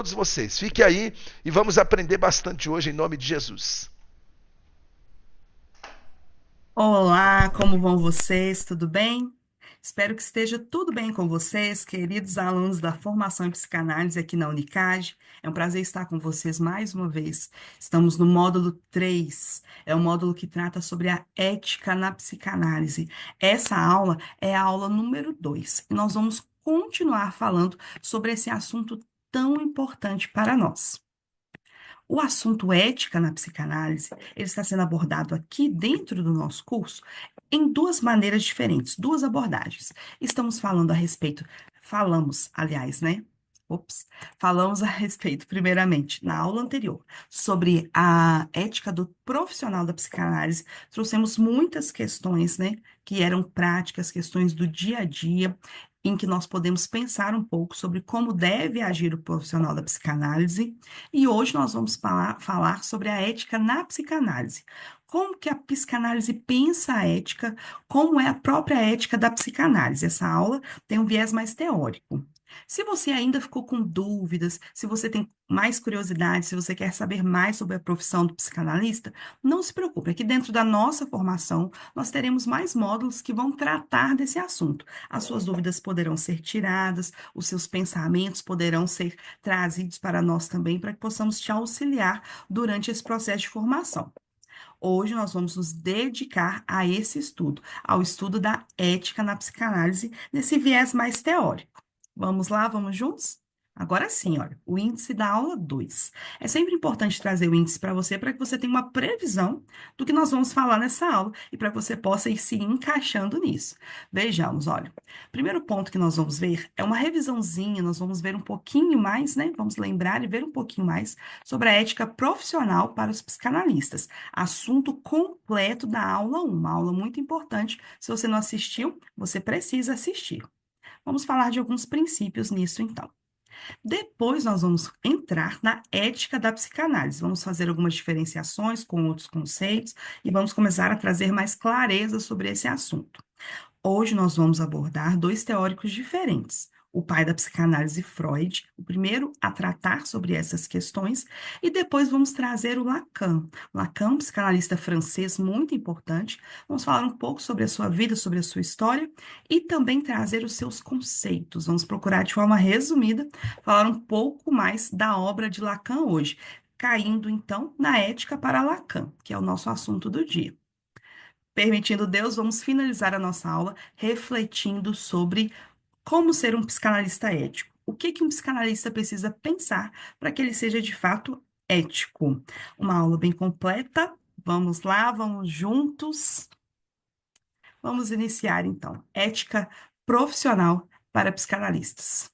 todos vocês. Fique aí e vamos aprender bastante hoje em nome de Jesus. Olá, como vão vocês? Tudo bem? Espero que esteja tudo bem com vocês, queridos alunos da formação em psicanálise aqui na Unicad. É um prazer estar com vocês mais uma vez. Estamos no módulo 3. É o módulo que trata sobre a ética na psicanálise. Essa aula é a aula número 2 e nós vamos continuar falando sobre esse assunto tão importante para nós. O assunto ética na psicanálise, ele está sendo abordado aqui dentro do nosso curso em duas maneiras diferentes, duas abordagens. Estamos falando a respeito, falamos, aliás, né? Ops, falamos a respeito, primeiramente, na aula anterior, sobre a ética do profissional da psicanálise. Trouxemos muitas questões, né, que eram práticas, questões do dia a dia, em que nós podemos pensar um pouco sobre como deve agir o profissional da psicanálise. E hoje nós vamos falar sobre a ética na psicanálise. Como que a psicanálise pensa a ética, como é a própria ética da psicanálise. Essa aula tem um viés mais teórico. Se você ainda ficou com dúvidas, se você tem mais curiosidade, se você quer saber mais sobre a profissão do psicanalista, não se preocupe. Aqui dentro da nossa formação, nós teremos mais módulos que vão tratar desse assunto. As suas dúvidas poderão ser tiradas, os seus pensamentos poderão ser trazidos para nós também, para que possamos te auxiliar durante esse processo de formação. Hoje nós vamos nos dedicar a esse estudo, ao estudo da ética na psicanálise, nesse viés mais teórico. Vamos lá, vamos juntos? Agora sim, olha, o índice da aula 2. É sempre importante trazer o índice para que você tenha uma previsão do que nós vamos falar nessa aula e para que você possa ir se encaixando nisso. Vejamos, olha. Primeiro ponto que nós vamos ver é uma revisãozinha, nós vamos ver um pouquinho mais, né? Vamos lembrar e ver um pouquinho mais sobre a ética profissional para os psicanalistas. Assunto completo da aula 1, uma aula muito importante. Se você não assistiu, você precisa assistir. Vamos falar de alguns princípios nisso, então. Depois, nós vamos entrar na ética da psicanálise. Vamos fazer algumas diferenciações com outros conceitos e vamos começar a trazer mais clareza sobre esse assunto. Hoje nós vamos abordar dois teóricos diferentes. O pai da psicanálise, Freud, o primeiro a tratar sobre essas questões, e depois vamos trazer o Lacan. Lacan, um psicanalista francês muito importante. Vamos falar um pouco sobre a sua vida, sobre a sua história e também trazer os seus conceitos. Vamos procurar de forma resumida falar um pouco mais da obra de Lacan hoje, caindo então na ética para Lacan, que é o nosso assunto do dia. Permitindo Deus, vamos finalizar a nossa aula refletindo sobre como ser um psicanalista ético. O que que um psicanalista precisa pensar para que ele seja de fato ético? Uma aula bem completa. Vamos lá, vamos juntos. Vamos iniciar então. Ética profissional para psicanalistas.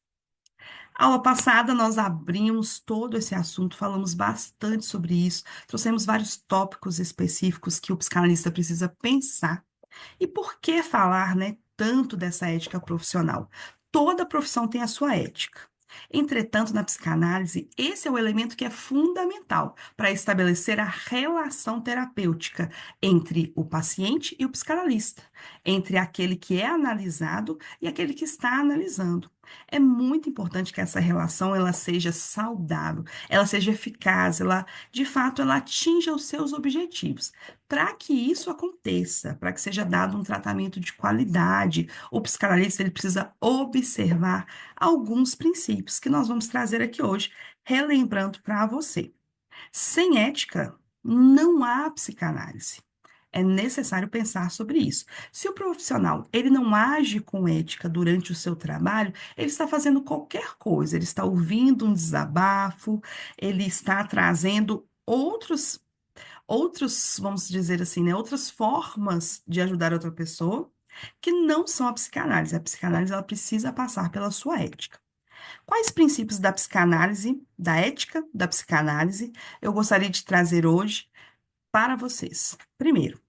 Aula passada, nós abrimos todo esse assunto, falamos bastante sobre isso, trouxemos vários tópicos específicos que o psicanalista precisa pensar. E por que falar, né, tanto dessa ética profissional? Toda profissão tem a sua ética. Entretanto, na psicanálise, esse é o elemento que é fundamental para estabelecer a relação terapêutica entre o paciente e o psicanalista, entre aquele que é analisado e aquele que está analisando. É muito importante que essa relação ela seja saudável, ela seja eficaz, ela, de fato, ela atinja os seus objetivos. Para que isso aconteça, para que seja dado um tratamento de qualidade, o psicanalista ele precisa observar alguns princípios que nós vamos trazer aqui hoje, relembrando para você. Sem ética, não há psicanálise. É necessário pensar sobre isso. Se o profissional ele não age com ética durante o seu trabalho, ele está fazendo qualquer coisa, ele está ouvindo um desabafo, ele está trazendo outros, vamos dizer assim, né, outras formas de ajudar outra pessoa que não são a psicanálise. A psicanálise ela precisa passar pela sua ética. Quais princípios da psicanálise, da ética da psicanálise, eu gostaria de trazer hoje para vocês? Primeiro,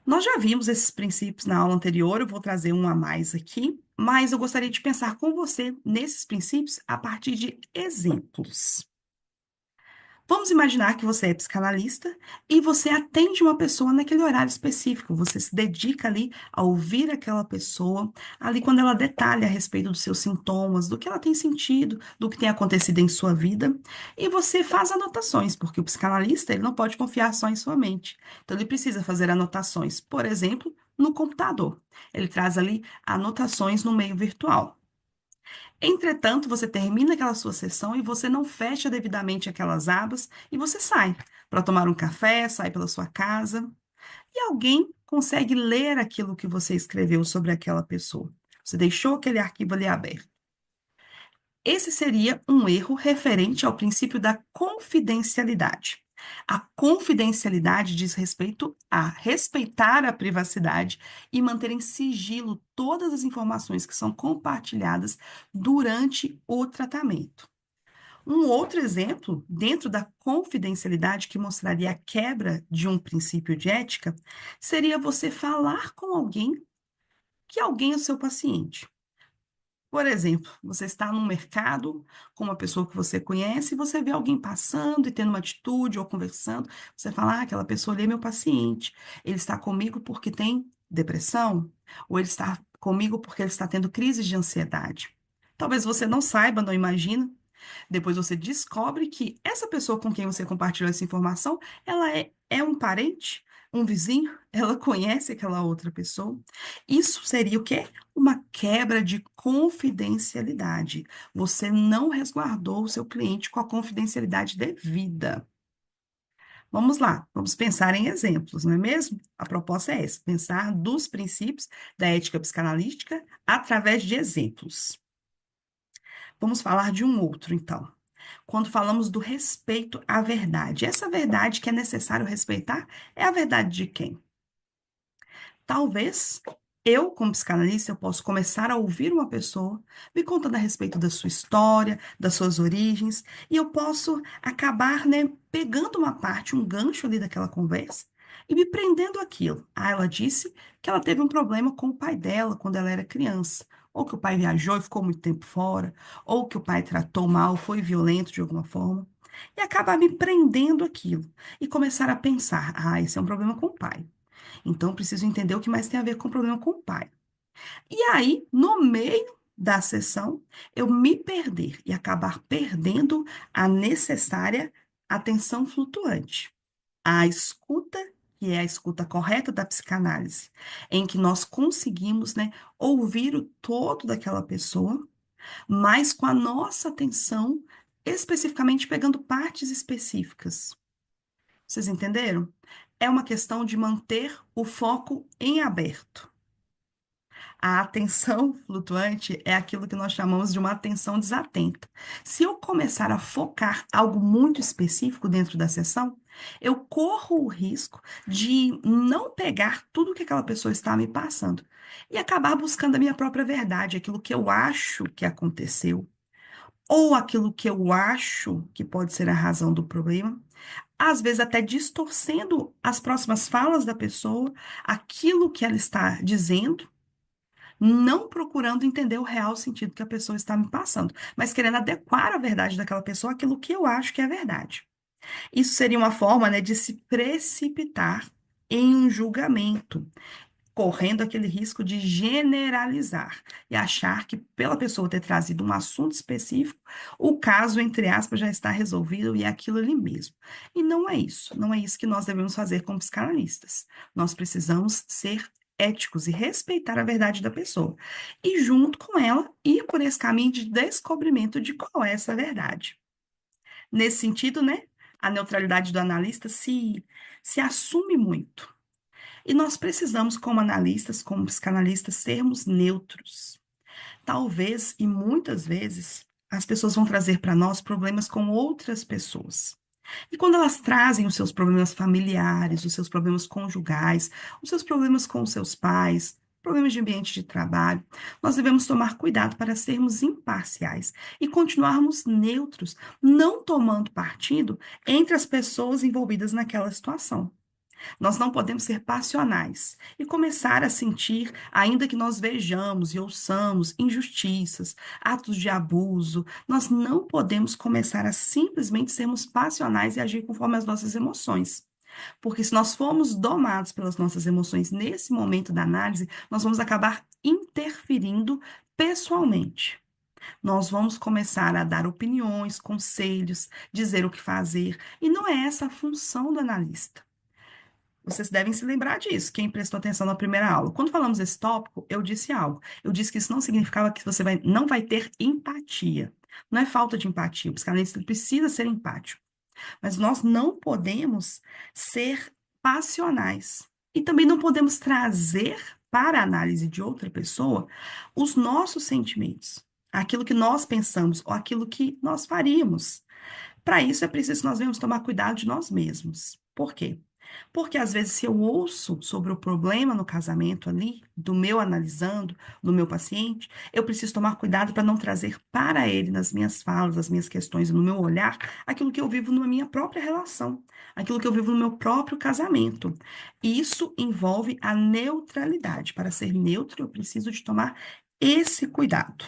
nós já vimos esses princípios na aula anterior, eu vou trazer um a mais aqui, mas eu gostaria de pensar com você nesses princípios a partir de exemplos. Vamos imaginar que você é psicanalista e você atende uma pessoa naquele horário específico. Você se dedica ali a ouvir aquela pessoa, ali quando ela detalha a respeito dos seus sintomas, do que ela tem sentido, do que tem acontecido em sua vida, e você faz anotações, porque o psicanalista, ele não pode confiar só em sua mente. Então ele precisa fazer anotações, por exemplo, no computador. Ele traz ali anotações no meio virtual. Entretanto, você termina aquela sua sessão e você não fecha devidamente aquelas abas e você sai para tomar um café, sai pela sua casa e alguém consegue ler aquilo que você escreveu sobre aquela pessoa. Você deixou aquele arquivo ali aberto. Esse seria um erro referente ao princípio da confidencialidade. A confidencialidade diz respeito a respeitar a privacidade e manter em sigilo todas as informações que são compartilhadas durante o tratamento. Um outro exemplo, dentro da confidencialidade, que mostraria a quebra de um princípio de ética, seria você falar com alguém que alguém é o seu paciente. Por exemplo, você está num mercado com uma pessoa que você conhece e você vê alguém passando e tendo uma atitude ou conversando. Você fala, aquela pessoa ali é meu paciente. Ele está comigo porque tem depressão, ou ele está comigo porque ele está tendo crises de ansiedade. Talvez você não saiba, não imagina. Depois você descobre que essa pessoa com quem você compartilhou essa informação, ela é um parente, um vizinho, ela conhece aquela outra pessoa. Isso seria o quê? Uma quebra de confidencialidade. Você não resguardou o seu cliente com a confidencialidade devida. Vamos lá, vamos pensar em exemplos, não é mesmo? A proposta é essa, pensar dos princípios da ética psicanalítica através de exemplos. Vamos falar de um outro, então. Quando falamos do respeito à verdade, essa verdade que é necessário respeitar é a verdade de quem? Talvez eu, como psicanalista, eu posso começar a ouvir uma pessoa me contando a respeito da sua história, das suas origens, e eu posso acabar, né, pegando uma parte, um gancho ali daquela conversa e me prendendo àquilo. Ah, ela disse que ela teve um problema com o pai dela quando ela era criança, ou que o pai viajou e ficou muito tempo fora, ou que o pai tratou mal, foi violento de alguma forma. E acabar me prendendo àquilo e começar a pensar: esse é um problema com o pai. Então, preciso entender o que mais tem a ver com o problema com o pai. E aí, no meio da sessão, eu me perder e acabar perdendo a necessária atenção flutuante. A escuta, que é a escuta correta da psicanálise, em que nós conseguimos, né, ouvir o todo daquela pessoa, mas com a nossa atenção especificamente pegando partes específicas. Vocês entenderam? É uma questão de manter o foco em aberto. A atenção flutuante é aquilo que nós chamamos de uma atenção desatenta. Se eu começar a focar algo muito específico dentro da sessão, eu corro o risco de não pegar tudo que aquela pessoa está me passando e acabar buscando a minha própria verdade, aquilo que eu acho que aconteceu, ou aquilo que eu acho que pode ser a razão do problema, às vezes até distorcendo as próximas falas da pessoa, aquilo que ela está dizendo, não procurando entender o real sentido que a pessoa está me passando, mas querendo adequar a verdade daquela pessoa àquilo que eu acho que é verdade. Isso seria uma forma, né, de se precipitar em um julgamento, correndo aquele risco de generalizar e achar que, pela pessoa ter trazido um assunto específico, o caso, entre aspas, já está resolvido e é aquilo ali mesmo. E não é isso. Não é isso que nós devemos fazer como psicanalistas. Nós precisamos ser éticos e respeitar a verdade da pessoa. E, junto com ela, ir por esse caminho de descobrimento de qual é essa verdade. Nesse sentido, né, a neutralidade do analista se assume muito. E nós precisamos, como analistas, como psicanalistas, sermos neutros. Talvez e muitas vezes as pessoas vão trazer para nós problemas com outras pessoas. E quando elas trazem os seus problemas familiares, os seus problemas conjugais, os seus problemas com os seus pais, problemas de ambiente de trabalho, nós devemos tomar cuidado para sermos imparciais e continuarmos neutros, não tomando partido entre as pessoas envolvidas naquela situação. Nós não podemos ser passionais e começar a sentir, ainda que nós vejamos e ouçamos injustiças, atos de abuso, nós não podemos começar a simplesmente sermos passionais e agir conforme as nossas emoções. Porque se nós formos domados pelas nossas emoções nesse momento da análise, nós vamos acabar interferindo pessoalmente. Nós vamos começar a dar opiniões, conselhos, dizer o que fazer, e não é essa a função do analista. Vocês devem se lembrar disso, quem prestou atenção na primeira aula. Quando falamos desse tópico, eu disse algo. Eu disse que isso não significava que não vai ter empatia. Não é falta de empatia. O psicanalista precisa ser empático. Mas nós não podemos ser passionais. E também não podemos trazer para a análise de outra pessoa os nossos sentimentos, aquilo que nós pensamos ou aquilo que nós faríamos. Para isso é preciso que nós venhamos tomar cuidado de nós mesmos. Por quê? Porque às vezes, se eu ouço sobre o problema no casamento ali, do meu analisando, do meu paciente, eu preciso tomar cuidado para não trazer para ele, nas minhas falas, nas minhas questões, no meu olhar, aquilo que eu vivo na minha própria relação, aquilo que eu vivo no meu próprio casamento. Isso envolve a neutralidade. Para ser neutro, eu preciso de tomar esse cuidado.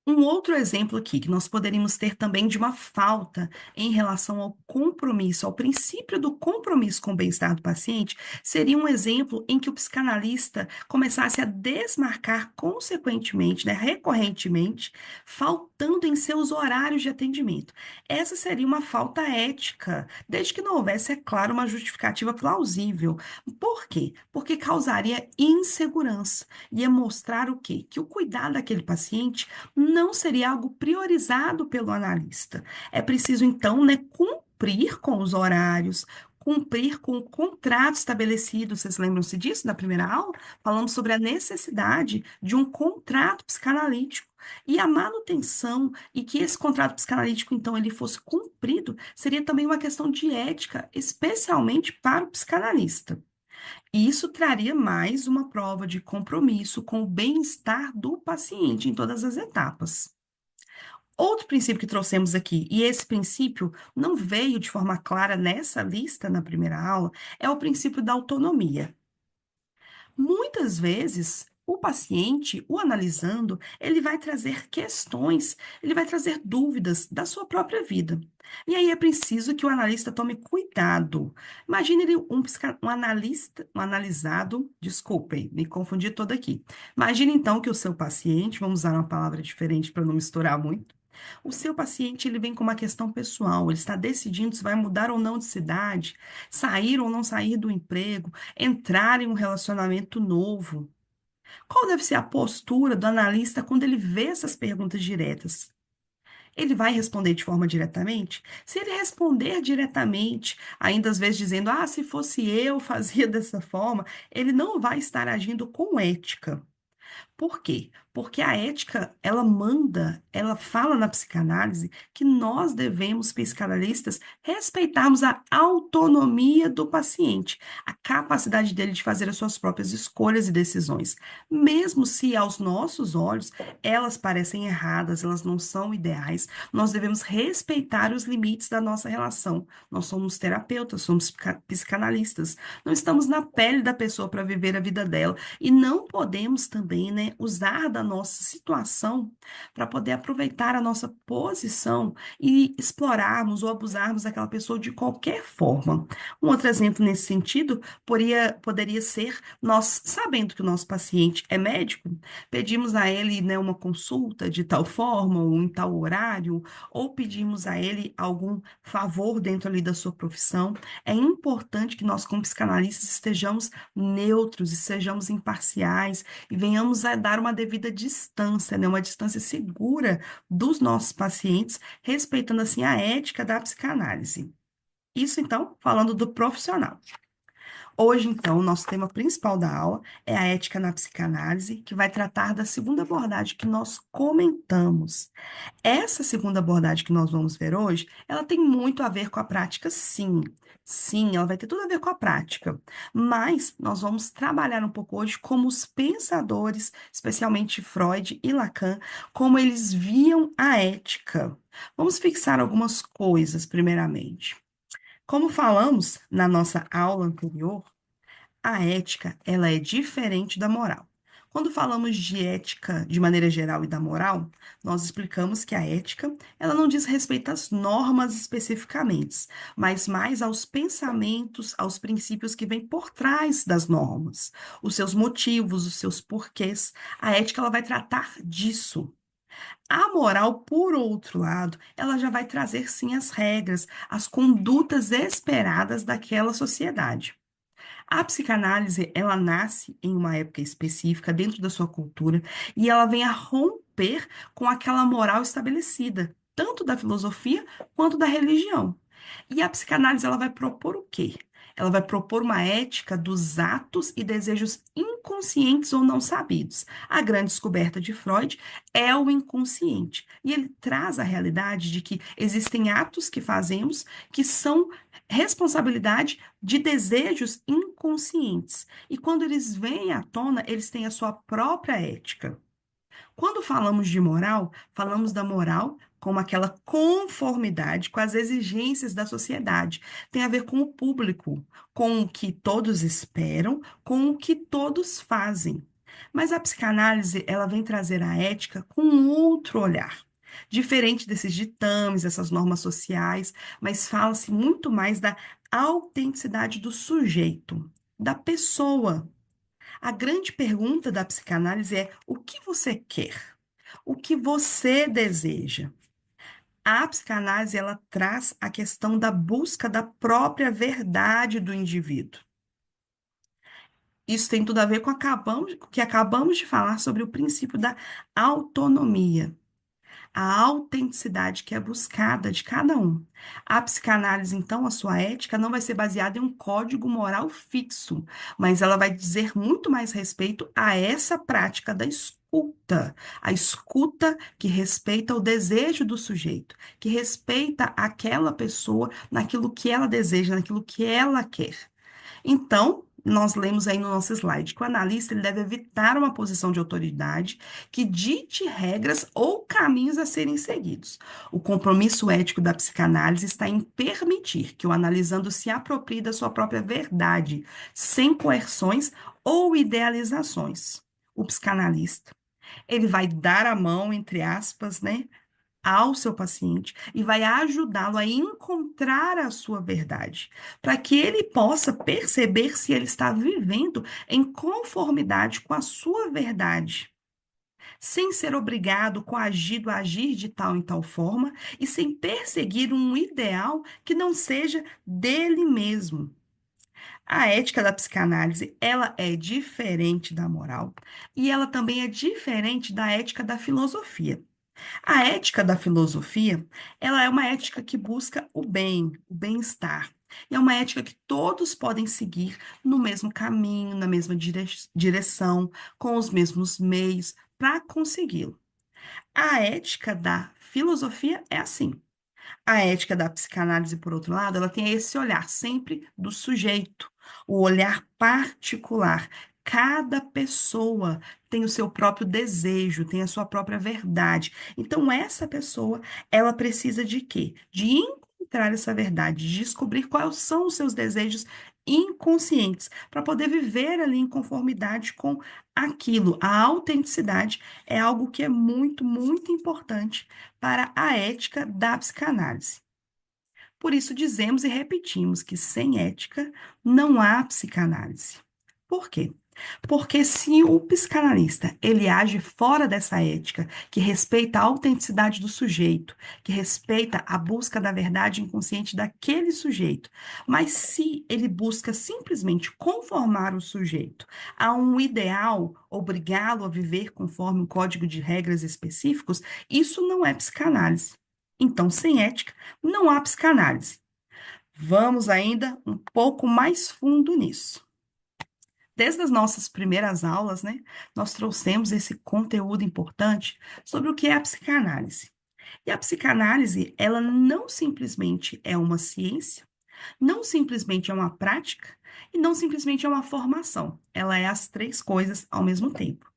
Um outro exemplo aqui que nós poderíamos ter também de uma falta em relação ao compromisso, ao princípio do compromisso com o bem-estar do paciente, seria um exemplo em que o psicanalista começasse a desmarcar consequentemente, né, recorrentemente, faltando em seus horários de atendimento. Essa seria uma falta ética, desde que não houvesse, é claro, uma justificativa plausível. Por quê? Porque causaria insegurança. Ia mostrar o quê? Que o cuidado daquele paciente não seria algo priorizado pelo analista. É preciso, então, né, cumprir com os horários, cumprir com o contrato estabelecido. Vocês lembram-se disso na primeira aula? Falamos sobre a necessidade de um contrato psicanalítico. E a manutenção e que esse contrato psicanalítico, então, ele fosse cumprido, seria também uma questão de ética, especialmente para o psicanalista. E isso traria mais uma prova de compromisso com o bem-estar do paciente em todas as etapas. Outro princípio que trouxemos aqui, e esse princípio não veio de forma clara nessa lista na primeira aula, é o princípio da autonomia. Muitas vezes, o paciente, o analisando, ele vai trazer questões, ele vai trazer dúvidas da sua própria vida. E aí é preciso que o analista tome cuidado. Imagine ele um analista, um analisado, desculpem, me confundi toda aqui. Imagine então que o seu paciente, vamos usar uma palavra diferente para não misturar muito. O seu paciente, ele vem com uma questão pessoal, ele está decidindo se vai mudar ou não de cidade, sair ou não sair do emprego, entrar em um relacionamento novo. Qual deve ser a postura do analista quando ele vê essas perguntas diretas? Ele vai responder de forma diretamente? Se ele responder diretamente, ainda às vezes dizendo, ah, se fosse eu, fazia dessa forma, ele não vai estar agindo com ética. Por quê? Porque a ética, ela manda, ela fala na psicanálise que nós devemos, psicanalistas, respeitarmos a autonomia do paciente, a capacidade dele de fazer as suas próprias escolhas e decisões, mesmo se aos nossos olhos elas parecem erradas, elas não são ideais, nós devemos respeitar os limites da nossa relação. Nós somos terapeutas, somos psicanalistas, não estamos na pele da pessoa para viver a vida dela. E não podemos também, né, usar da nossa situação para poder aproveitar a nossa posição e explorarmos ou abusarmos daquela pessoa de qualquer forma. Um outro exemplo nesse sentido poderia ser nós, sabendo que o nosso paciente é médico, pedimos a ele, né, uma consulta de tal forma ou em tal horário, ou pedimos a ele algum favor dentro ali da sua profissão. É importante que nós, como psicanalistas, estejamos neutros e sejamos imparciais e venhamos a dar uma devida distância, né, uma distância segura dos nossos pacientes, respeitando assim a ética da psicanálise. Isso, então, falando do profissional. Hoje, então, o nosso tema principal da aula é a ética na psicanálise, que vai tratar da segunda abordagem que nós comentamos. Essa segunda abordagem que nós vamos ver hoje, ela tem muito a ver com a prática, sim. Sim, ela vai ter tudo a ver com a prática. Mas nós vamos trabalhar um pouco hoje como os pensadores, especialmente Freud e Lacan, como eles viam a ética. Vamos fixar algumas coisas, primeiramente. Como falamos na nossa aula anterior, a ética, ela é diferente da moral. Quando falamos de ética de maneira geral e da moral, nós explicamos que a ética, ela não diz respeito às normas especificamente, mas mais aos pensamentos, aos princípios que vêm por trás das normas, os seus motivos, os seus porquês. A ética, ela vai tratar disso. A moral, por outro lado, ela já vai trazer sim as regras, as condutas esperadas daquela sociedade. A psicanálise, ela nasce em uma época específica, dentro da sua cultura, e ela vem a romper com aquela moral estabelecida, tanto da filosofia quanto da religião. E a psicanálise, ela vai propor o quê? Ela vai propor uma ética dos atos e desejos inconscientes ou não sabidos. A grande descoberta de Freud é o inconsciente. E ele traz a realidade de que existem atos que fazemos que são responsabilidade de desejos inconscientes. E quando eles vêm à tona, eles têm a sua própria ética. Quando falamos de moral, falamos da moral como aquela conformidade com as exigências da sociedade. Tem a ver com o público, com o que todos esperam, com o que todos fazem. Mas a psicanálise, ela vem trazer a ética com um outro olhar. Diferente desses ditames, essas normas sociais, mas fala-se muito mais da autenticidade do sujeito, da pessoa. A grande pergunta da psicanálise é: o que você quer? O que você deseja? A psicanálise, ela traz a questão da busca da própria verdade do indivíduo. Isso tem tudo a ver com o que acabamos de falar sobre o princípio da autonomia, a autenticidade que é buscada de cada um. A psicanálise, então, a sua ética não vai ser baseada em um código moral fixo, mas ela vai dizer muito mais respeito a essa prática da escuta, a escuta que respeita o desejo do sujeito, que respeita aquela pessoa naquilo que ela deseja, naquilo que ela quer. Então, nós lemos aí no nosso slide que o analista ele deve evitar uma posição de autoridade que dite regras ou caminhos a serem seguidos. O compromisso ético da psicanálise está em permitir que o analisando se aproprie da sua própria verdade, sem coerções ou idealizações. O psicanalista, ele vai dar a mão, entre aspas, né, ao seu paciente e vai ajudá-lo a encontrar a sua verdade, para que ele possa perceber se ele está vivendo em conformidade com a sua verdade, sem ser obrigado, coagido a agir de tal em tal forma e sem perseguir um ideal que não seja dele mesmo. A ética da psicanálise, ela é diferente da moral e ela também é diferente da ética da filosofia. A ética da filosofia, ela é uma ética que busca o bem, o bem-estar. E é uma ética que todos podem seguir no mesmo caminho, na mesma direção, com os mesmos meios para consegui-lo. A ética da filosofia é assim. A ética da psicanálise, por outro lado, ela tem esse olhar sempre do sujeito, o olhar particular. Cada pessoa tem o seu próprio desejo, tem a sua própria verdade. Então, essa pessoa, ela precisa de quê? De encontrar essa verdade, de descobrir quais são os seus desejos inconscientes, para poder viver ali em conformidade com aquilo. A autenticidade é algo que é muito, muito importante para a ética da psicanálise. Por isso, dizemos e repetimos que sem ética não há psicanálise. Por quê? Porque se o psicanalista ele age fora dessa ética, que respeita a autenticidade do sujeito, que respeita a busca da verdade inconsciente daquele sujeito, mas se ele busca simplesmente conformar o sujeito a um ideal, obrigá-lo a viver conforme um código de regras específicos, isso não é psicanálise. Então, sem ética, não há psicanálise. Vamos ainda um pouco mais fundo nisso. Desde as nossas primeiras aulas, né, nós trouxemos esse conteúdo importante sobre o que é a psicanálise. E a psicanálise, ela não simplesmente é uma ciência, não simplesmente é uma prática e não simplesmente é uma formação. Ela é as três coisas ao mesmo tempo.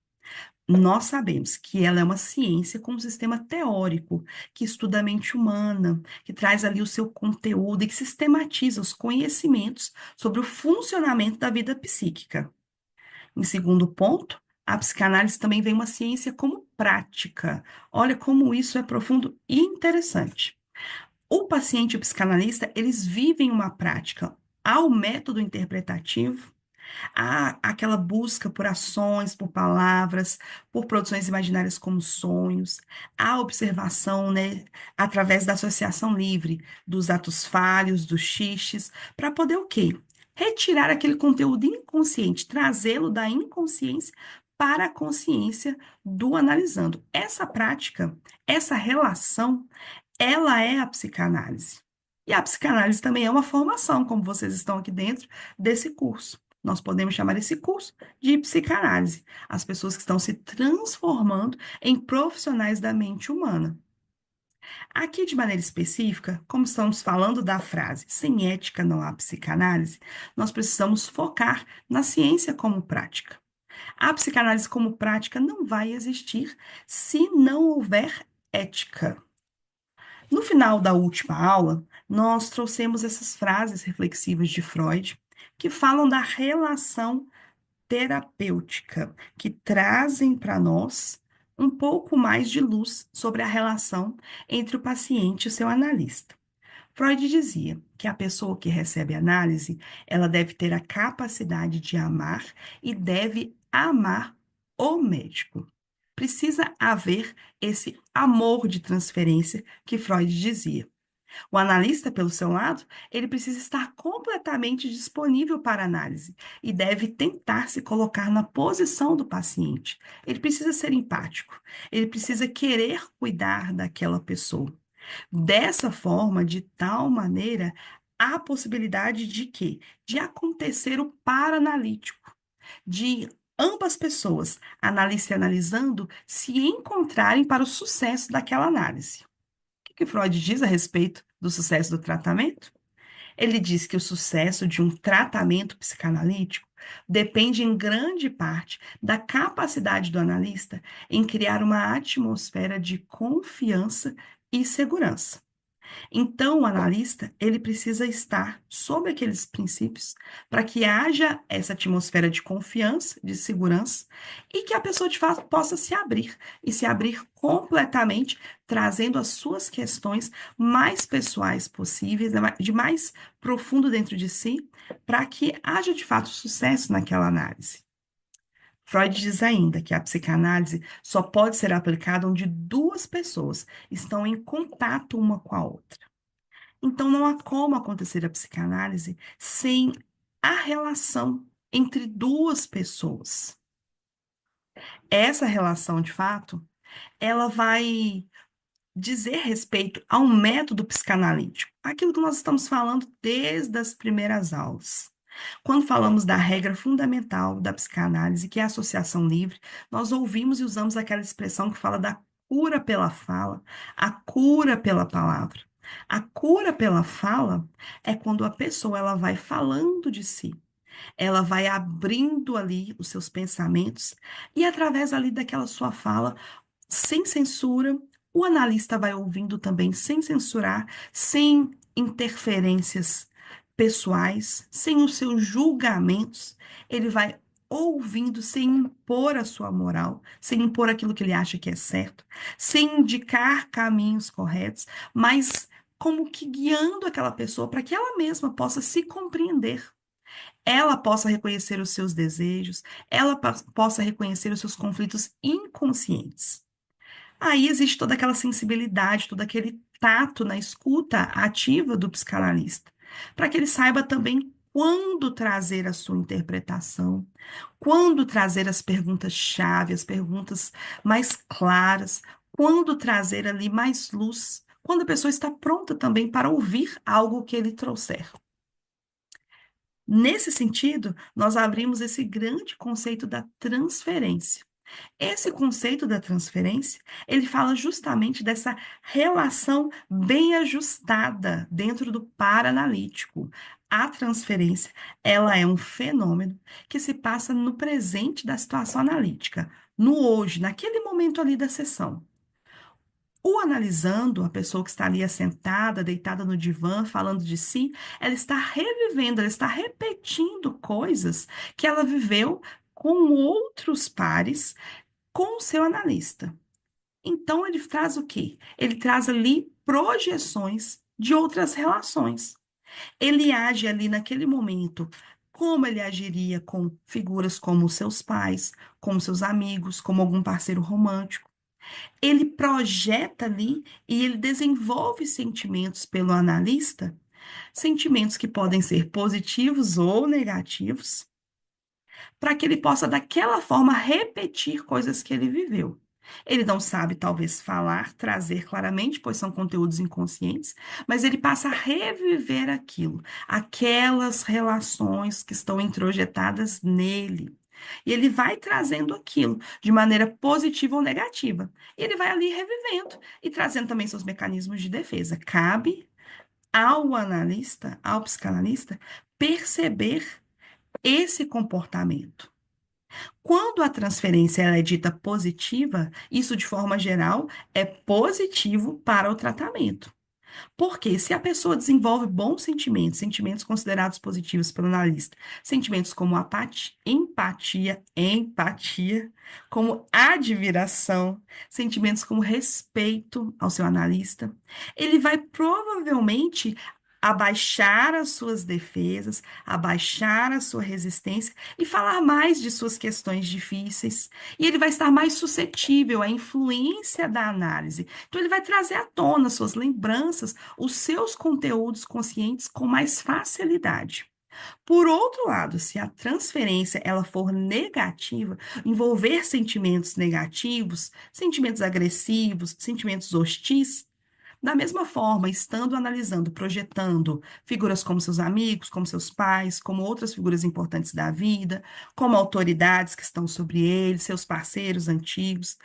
nós sabemos que ela é uma ciência com um sistema teórico, que estuda a mente humana, que traz ali o seu conteúdo e que sistematiza os conhecimentos sobre o funcionamento da vida psíquica. Em segundo ponto, a psicanálise também vem uma ciência como prática. Olha como isso é profundo e interessante. O paciente e o psicanalista, eles vivem uma prática. Há o método interpretativo, há aquela busca por ações, por palavras, por produções imaginárias como sonhos, há observação, né, através da associação livre dos atos falhos, dos xistes, para poder o quê? Retirar aquele conteúdo inconsciente, trazê-lo da inconsciência para a consciência do analisando. Essa prática, essa relação, ela é a psicanálise. E a psicanálise também é uma formação, como vocês estão aqui dentro desse curso. Nós podemos chamar esse curso de psicanálise. As pessoas que estão se transformando em profissionais da mente humana. Aqui, de maneira específica, como estamos falando da frase sem ética não há psicanálise, nós precisamos focar na ciência como prática. A psicanálise como prática não vai existir se não houver ética. No final da última aula, nós trouxemos essas frases reflexivas de Freud que falam da relação terapêutica, que trazem para nós um pouco mais de luz sobre a relação entre o paciente e o seu analista. Freud dizia que a pessoa que recebe análise, ela deve ter a capacidade de amar e deve amar o médico. Precisa haver esse amor de transferência que Freud dizia. O analista, pelo seu lado, ele precisa estar completamente disponível para análise e deve tentar se colocar na posição do paciente. Ele precisa ser empático, ele precisa querer cuidar daquela pessoa. Dessa forma, de tal maneira, há a possibilidade de quê? De acontecer o paranalítico, de ambas pessoas, analista e analisando, se encontrarem para o sucesso daquela análise. O que Freud diz a respeito do sucesso do tratamento? Ele diz que o sucesso de um tratamento psicanalítico depende em grande parte da capacidade do analista em criar uma atmosfera de confiança e segurança. Então, o analista, ele precisa estar sob aqueles princípios para que haja essa atmosfera de confiança, de segurança, e que a pessoa, de fato, possa se abrir, e se abrir completamente, trazendo as suas questões mais pessoais possíveis, de mais profundo dentro de si, para que haja, de fato, sucesso naquela análise. Freud diz ainda que a psicanálise só pode ser aplicada onde duas pessoas estão em contato uma com a outra. Então, não há como acontecer a psicanálise sem a relação entre duas pessoas. Essa relação, de fato, ela vai dizer respeito ao método psicanalítico, aquilo que nós estamos falando desde as primeiras aulas. Quando falamos da regra fundamental da psicanálise, que é a associação livre, nós ouvimos e usamos aquela expressão que fala da cura pela fala, a cura pela palavra. A cura pela fala é quando a pessoa ela vai falando de si, ela vai abrindo ali os seus pensamentos e através ali daquela sua fala, sem censura, o analista vai ouvindo também sem censurar, sem interferências pessoais, sem os seus julgamentos, ele vai ouvindo sem impor a sua moral, sem impor aquilo que ele acha que é certo, sem indicar caminhos corretos, mas como que guiando aquela pessoa para que ela mesma possa se compreender, ela possa reconhecer os seus desejos, ela possa reconhecer os seus conflitos inconscientes. Aí existe toda aquela sensibilidade, todo aquele tato na escuta ativa do psicanalista, para que ele saiba também quando trazer a sua interpretação, quando trazer as perguntas-chave, as perguntas mais claras, quando trazer ali mais luz, quando a pessoa está pronta também para ouvir algo que ele trouxer. Nesse sentido, nós abrimos esse grande conceito da transferência. Esse conceito da transferência, ele fala justamente dessa relação bem ajustada dentro do paranalítico. A transferência, ela é um fenômeno que se passa no presente da situação analítica. no hoje, naquele momento ali da sessão. O analisando, a pessoa que está ali assentada, deitada no divã, falando de si, ela está revivendo, ela está repetindo coisas que ela viveu com outros pares, com o seu analista. Então, ele traz o quê? Ele traz ali projeções de outras relações. Ele age ali naquele momento como ele agiria com figuras como seus pais, como seus amigos, como algum parceiro romântico. Ele projeta ali e ele desenvolve sentimentos pelo analista, sentimentos que podem ser positivos ou negativos, para que ele possa, daquela forma, repetir coisas que ele viveu. Ele não sabe, talvez, falar, trazer claramente, pois são conteúdos inconscientes, mas ele passa a reviver aquilo, aquelas relações que estão introjetadas nele. E ele vai trazendo aquilo de maneira positiva ou negativa. E ele vai ali revivendo e trazendo também seus mecanismos de defesa. Cabe ao analista, ao psicanalista, perceber esse comportamento. Quando a transferência ela é dita positiva, isso de forma geral é positivo para o tratamento. Porque se a pessoa desenvolve bons sentimentos, sentimentos considerados positivos pelo analista, sentimentos como empatia, como admiração, sentimentos como respeito ao seu analista, ele vai provavelmente abaixar as suas defesas, abaixar a sua resistência e falar mais de suas questões difíceis. E ele vai estar mais suscetível à influência da análise. Então, ele vai trazer à tona suas lembranças, os seus conteúdos conscientes com mais facilidade. Por outro lado, se a transferência ela for negativa, envolver sentimentos negativos, sentimentos agressivos, sentimentos hostis, da mesma forma, estando analisando, projetando figuras como seus amigos, como seus pais, como outras figuras importantes da vida, como autoridades que estão sobre ele, seus parceiros antigos,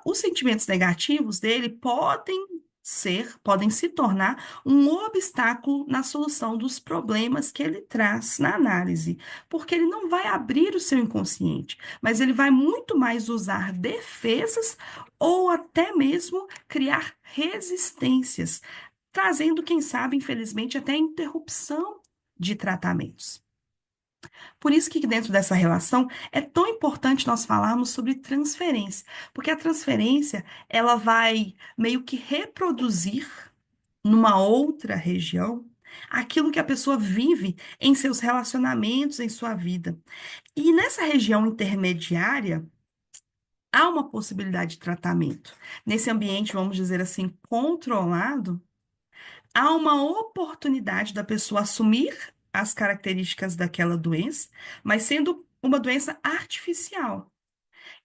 os sentimentos negativos dele podem se tornar um obstáculo na solução dos problemas que ele traz na análise, porque ele não vai abrir o seu inconsciente, mas ele vai muito mais usar defesas ou até mesmo criar resistências, trazendo, quem sabe, infelizmente, até interrupção de tratamentos. Por isso que dentro dessa relação é tão importante nós falarmos sobre transferência, porque a transferência ela vai meio que reproduzir numa outra região aquilo que a pessoa vive em seus relacionamentos, em sua vida. E nessa região intermediária há uma possibilidade de tratamento. Nesse ambiente, vamos dizer assim, controlado, há uma oportunidade da pessoa assumir as características daquela doença, mas sendo uma doença artificial.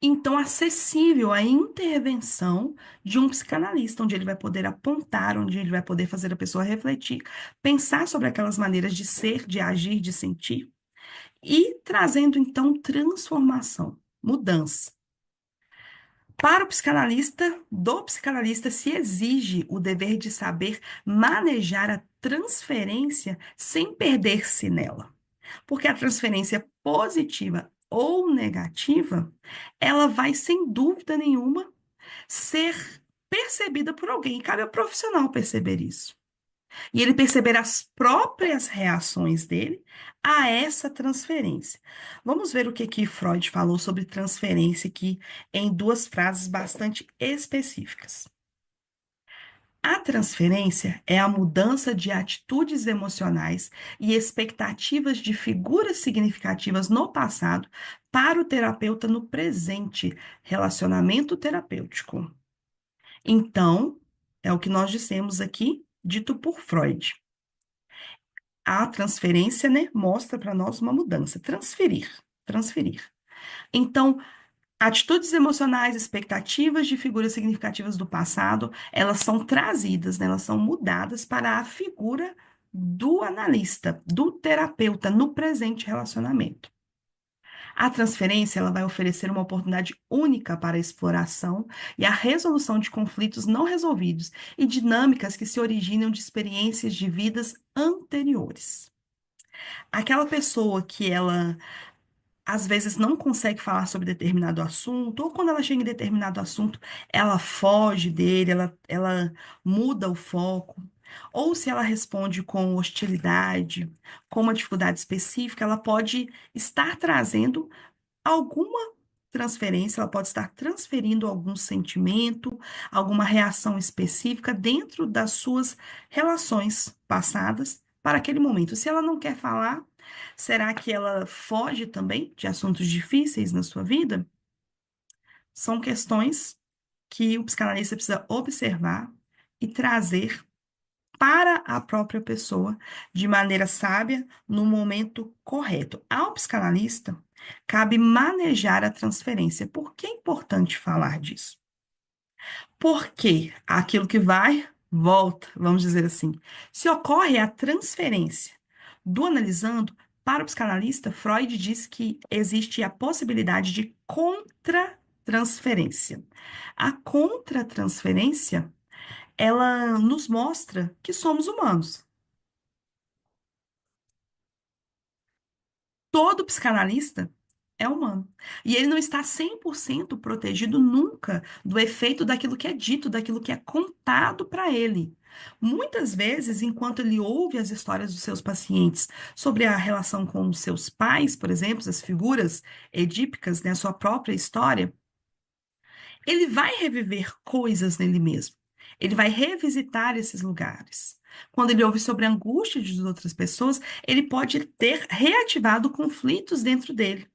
Então, acessível à intervenção de um psicanalista, onde ele vai poder apontar, onde ele vai poder fazer a pessoa refletir, pensar sobre aquelas maneiras de ser, de agir, de sentir, e trazendo então transformação, mudança. Para o psicanalista, do psicanalista se exige o dever de saber manejar a transferência sem perder-se nela. Porque a transferência positiva ou negativa, ela vai, sem dúvida nenhuma, ser percebida por alguém. E cabe ao profissional perceber isso. E ele perceber as próprias reações dele a essa transferência. Vamos ver o que Freud falou sobre transferência aqui em duas frases bastante específicas. A transferência é a mudança de atitudes emocionais e expectativas de figuras significativas no passado para o terapeuta no presente, relacionamento terapêutico. Então, é o que nós dissemos aqui, dito por Freud. A transferência, né, mostra para nós uma mudança, transferir. Então, atitudes emocionais, expectativas de figuras significativas do passado, elas são trazidas, né, elas são mudadas para a figura do analista, do terapeuta no presente relacionamento. A transferência ela vai oferecer uma oportunidade única para a exploração e a resolução de conflitos não resolvidos e dinâmicas que se originam de experiências de vidas anteriores. Aquela pessoa que ela às vezes não consegue falar sobre determinado assunto, ou quando ela chega em determinado assunto, ela foge dele, ela muda o foco. Ou se ela responde com hostilidade, com uma dificuldade específica, ela pode estar trazendo alguma transferência, ela pode estar transferindo algum sentimento, alguma reação específica dentro das suas relações passadas para aquele momento. Se ela não quer falar, será que ela foge também de assuntos difíceis na sua vida? São questões que o psicanalista precisa observar e trazer para a própria pessoa de maneira sábia, no momento correto. Ao psicanalista, cabe manejar a transferência. Por que é importante falar disso? Porque aquilo que vai, volta, vamos dizer assim. Se ocorre a transferência do analisando, para o psicanalista, Freud diz que existe a possibilidade de contratransferência. A contratransferência ela nos mostra que somos humanos. Todo psicanalista é humano. E ele não está 100% protegido nunca do efeito daquilo que é dito, daquilo que é contado para ele. Muitas vezes, enquanto ele ouve as histórias dos seus pacientes sobre a relação com os seus pais, por exemplo, as figuras edípicas, né, a sua própria história, ele vai reviver coisas nele mesmo. Ele vai revisitar esses lugares. Quando ele ouve sobre a angústia de outras pessoas, ele pode ter reativado conflitos dentro dele.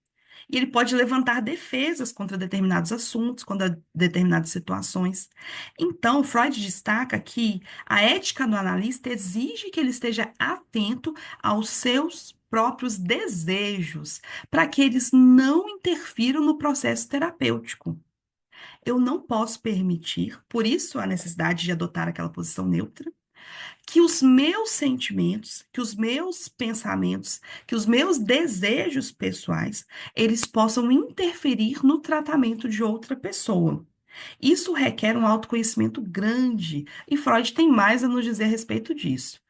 E ele pode levantar defesas contra determinados assuntos, contra determinadas situações. Então, Freud destaca que a ética do analista exige que ele esteja atento aos seus próprios desejos, para que eles não interfiram no processo terapêutico. Eu não posso permitir, por isso a necessidade de adotar aquela posição neutra, que os meus sentimentos, que os meus pensamentos, que os meus desejos pessoais, eles possam interferir no tratamento de outra pessoa. Isso requer um autoconhecimento grande, e Freud tem mais a nos dizer a respeito disso.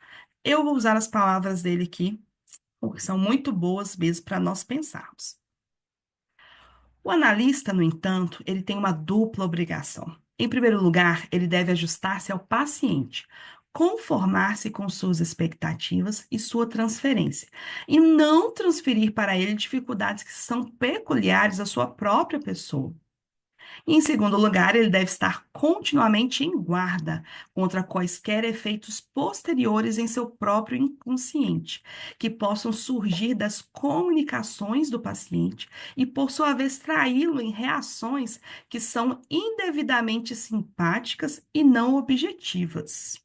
Eu vou usar as palavras dele aqui, porque são muito boas mesmo para nós pensarmos. O analista, no entanto, ele tem uma dupla obrigação. Em primeiro lugar, ele deve ajustar-se ao paciente, conformar-se com suas expectativas e sua transferência, e não transferir para ele dificuldades que são peculiares à sua própria pessoa. Em segundo lugar, ele deve estar continuamente em guarda contra quaisquer efeitos posteriores em seu próprio inconsciente, que possam surgir das comunicações do paciente e, por sua vez, traí-lo em reações que são indevidamente simpáticas e não objetivas.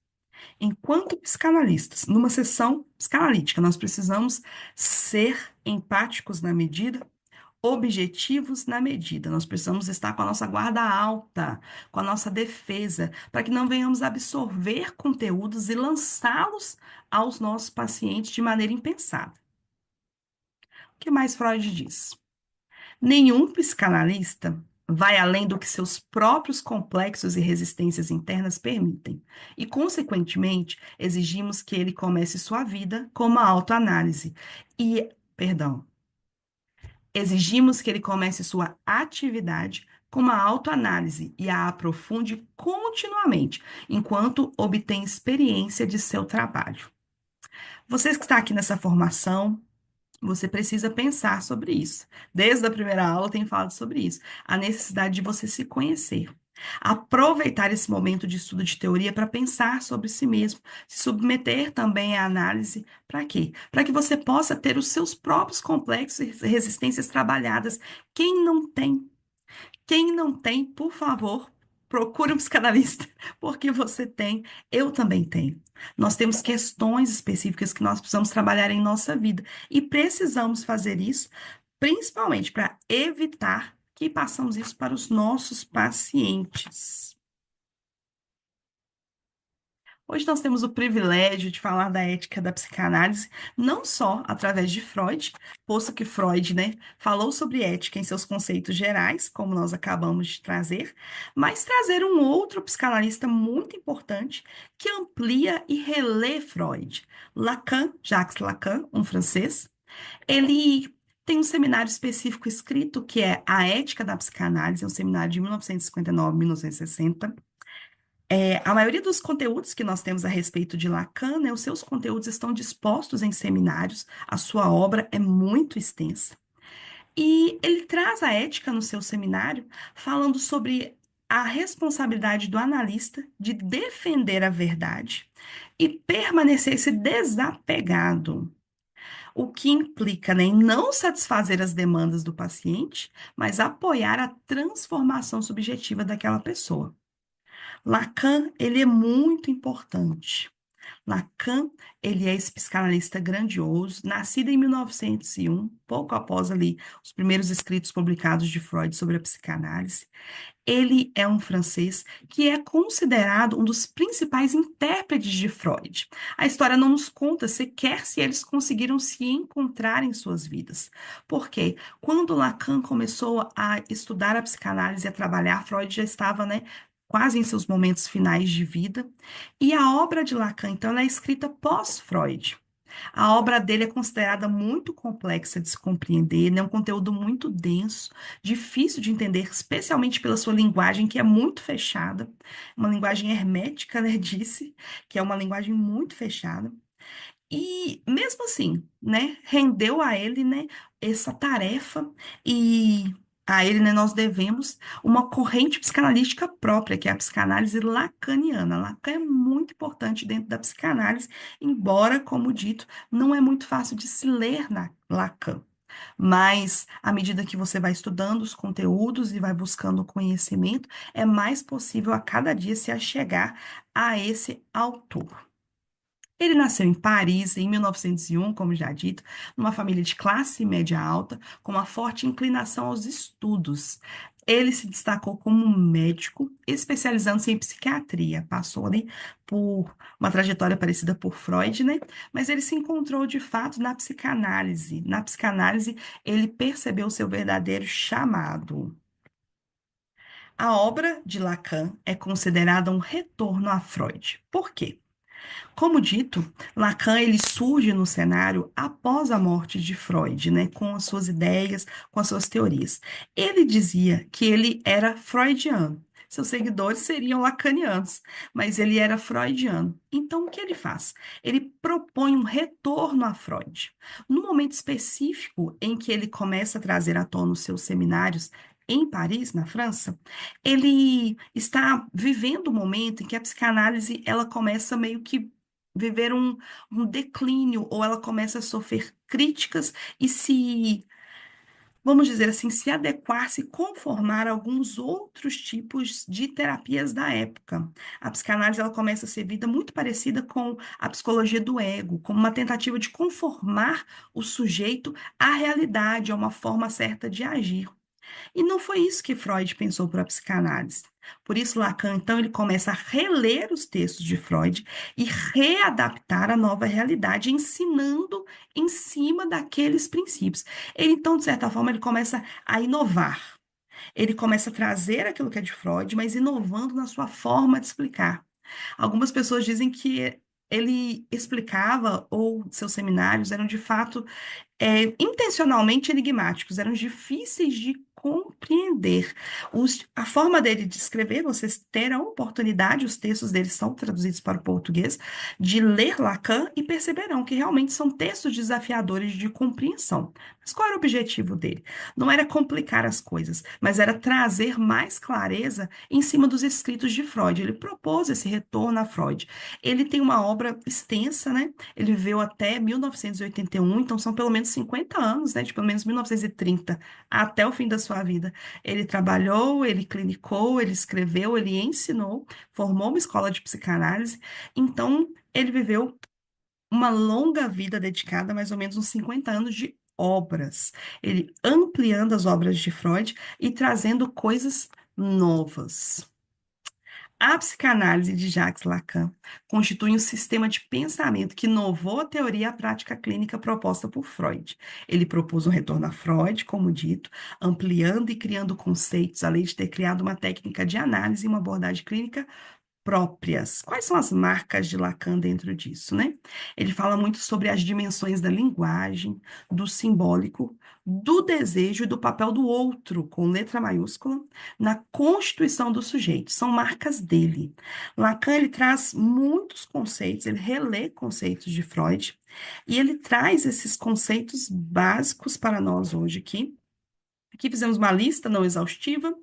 Enquanto psicanalistas, numa sessão psicanalítica, nós precisamos ser empáticos na medida objetivos na medida. Nós precisamos estar com a nossa guarda alta, com a nossa defesa, para que não venhamos absorver conteúdos e lançá-los aos nossos pacientes de maneira impensada. O que mais Freud diz? Nenhum psicanalista vai além do que seus próprios complexos e resistências internas permitem, e, consequentemente, exigimos que ele comece sua vida com uma autoanálise. Perdão, exigimos que ele comece sua atividade com uma autoanálise e a aprofunde continuamente, enquanto obtém experiência de seu trabalho. Vocês que estão aqui nessa formação, você precisa pensar sobre isso. Desde a primeira aula eu tenho falado sobre isso. A necessidade de você se conhecer. Aproveitar esse momento de estudo de teoria para pensar sobre si mesmo, se submeter também à análise. Para quê? Para que você possa ter os seus próprios complexos e resistências trabalhadas. Quem não tem? Quem não tem, por favor, procure um psicanalista, porque você tem, eu também tenho. Nós temos questões específicas que nós precisamos trabalhar em nossa vida e precisamos fazer isso, principalmente para evitar que passamos isso para os nossos pacientes. Hoje nós temos o privilégio de falar da ética da psicanálise, não só através de Freud, posto que Freud, né, falou sobre ética em seus conceitos gerais, como nós acabamos de trazer, mas trazer um outro psicanalista muito importante que amplia e relê Freud. Lacan, Jacques Lacan, um francês, ele Tem um seminário específico escrito que é A Ética da Psicanálise, é um seminário de 1959, 1960. A maioria dos conteúdos que nós temos a respeito de Lacan, né, os seus conteúdos estão dispostos em seminários, a sua obra é muito extensa. E ele traz a ética no seu seminário, falando sobre a responsabilidade do analista de defender a verdade e permanecer-se desapegado, o que implica, né, em não satisfazer as demandas do paciente, mas apoiar a transformação subjetiva daquela pessoa. Lacan, ele é muito importante. Lacan, ele é esse psicanalista grandioso, nascido em 1901, pouco após ali os primeiros escritos publicados de Freud sobre a psicanálise. Ele é um francês que é considerado um dos principais intérpretes de Freud. A história não nos conta sequer se eles conseguiram se encontrar em suas vidas. Porque quando Lacan começou a estudar a psicanálise e a trabalhar, Freud já estava, né, quase em seus momentos finais de vida. E a obra de Lacan, então, ela é escrita pós-Freud. A obra dele é considerada muito complexa de se compreender, né? É um conteúdo muito denso, difícil de entender, especialmente pela sua linguagem, que é muito fechada, uma linguagem hermética, né? Disse, que é uma linguagem muito fechada. E mesmo assim, né, rendeu a ele, né, essa tarefa e a ele, né, nós devemos uma corrente psicanalística própria, que é a psicanálise lacaniana. Lacan é muito importante dentro da psicanálise, embora, como dito, não é muito fácil de se ler na Lacan. Mas, à medida que você vai estudando os conteúdos e vai buscando conhecimento, é mais possível a cada dia se achegar a esse autor. Ele nasceu em Paris em 1901, como já dito, numa família de classe média alta, com uma forte inclinação aos estudos. Ele se destacou como médico, especializando-se em psiquiatria. Passou ali por uma trajetória parecida por Freud, né? Mas ele se encontrou de fato na psicanálise. Na psicanálise, ele percebeu o seu verdadeiro chamado. A obra de Lacan é considerada um retorno a Freud. Por quê? Como dito, Lacan ele surge no cenário após a morte de Freud, né, com as suas ideias, com as suas teorias. Ele dizia que ele era freudiano. Seus seguidores seriam lacanianos, mas ele era freudiano. Então, o que ele faz? Ele propõe um retorno a Freud. No momento específico em que ele começa a trazer à tona os seus seminários em Paris, na França, ele está vivendo um momento em que a psicanálise ela começa meio que viver um declínio, ou ela começa a sofrer críticas e se, vamos dizer assim, se adequar, se conformar a alguns outros tipos de terapias da época. A psicanálise ela começa a ser vista muito parecida com a psicologia do ego, como uma tentativa de conformar o sujeito à realidade, a uma forma certa de agir. E não foi isso que Freud pensou para a psicanálise. Por isso, Lacan, então, ele começa a reler os textos de Freud e readaptar a nova realidade, ensinando em cima daqueles princípios. Ele, então, de certa forma, ele começa a inovar. Ele começa a trazer aquilo que é de Freud, mas inovando na sua forma de explicar. Algumas pessoas dizem que ele explicava, ou seus seminários eram de fato intencionalmente enigmáticos, eram difíceis de compreender. A forma dele de escrever, vocês terão oportunidade, os textos dele são traduzidos para o português, de ler Lacan e perceberão que realmente são textos desafiadores de compreensão. Mas qual era o objetivo dele? Não era complicar as coisas, mas era trazer mais clareza em cima dos escritos de Freud. Ele propôs esse retorno a Freud. Ele tem uma obra extensa, né? Ele viveu até 1981, então são pelo menos 50 anos, né? De pelo menos 1930 até o fim da sua vida. Ele trabalhou, ele clinicou, ele escreveu, ele ensinou, formou uma escola de psicanálise. Então, ele viveu uma longa vida dedicada a mais ou menos uns 50 anos de obras. Ele ampliando as obras de Freud e trazendo coisas novas. A psicanálise de Jacques Lacan constitui um sistema de pensamento que inovou a teoria e a prática clínica proposta por Freud. Ele propôs um retorno a Freud, como dito, ampliando e criando conceitos, além de ter criado uma técnica de análise e uma abordagem clínica próprias. Quais são as marcas de Lacan dentro disso, né? Ele fala muito sobre as dimensões da linguagem, do simbólico, do desejo e do papel do outro, com letra maiúscula, na constituição do sujeito. São marcas dele. Lacan, ele traz muitos conceitos, ele relê conceitos de Freud, e ele traz esses conceitos básicos para nós hoje aqui. Aqui fizemos uma lista não exaustiva,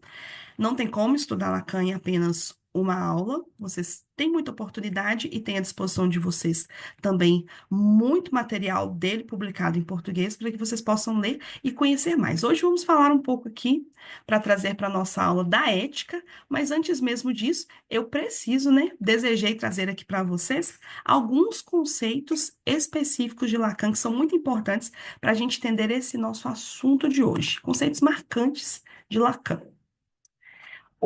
não tem como estudar Lacan em apenas uma aula. Vocês têm muita oportunidade e tem à disposição de vocês também muito material dele publicado em português para que vocês possam ler e conhecer mais. Hoje vamos falar um pouco aqui para trazer para a nossa aula da ética, mas antes mesmo disso, eu preciso, né, desejei trazer aqui para vocês alguns conceitos específicos de Lacan que são muito importantes para a gente entender esse nosso assunto de hoje. Conceitos marcantes de Lacan.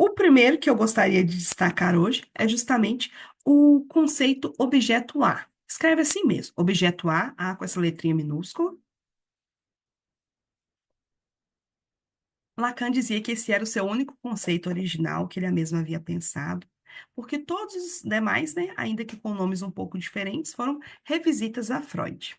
O primeiro que eu gostaria de destacar hoje é justamente o conceito objeto A. Escreve assim mesmo, objeto A com essa letrinha minúscula. Lacan dizia que esse era o seu único conceito original que ele mesmo havia pensado, porque todos os demais, né, ainda que com nomes um pouco diferentes, foram revisitas a Freud.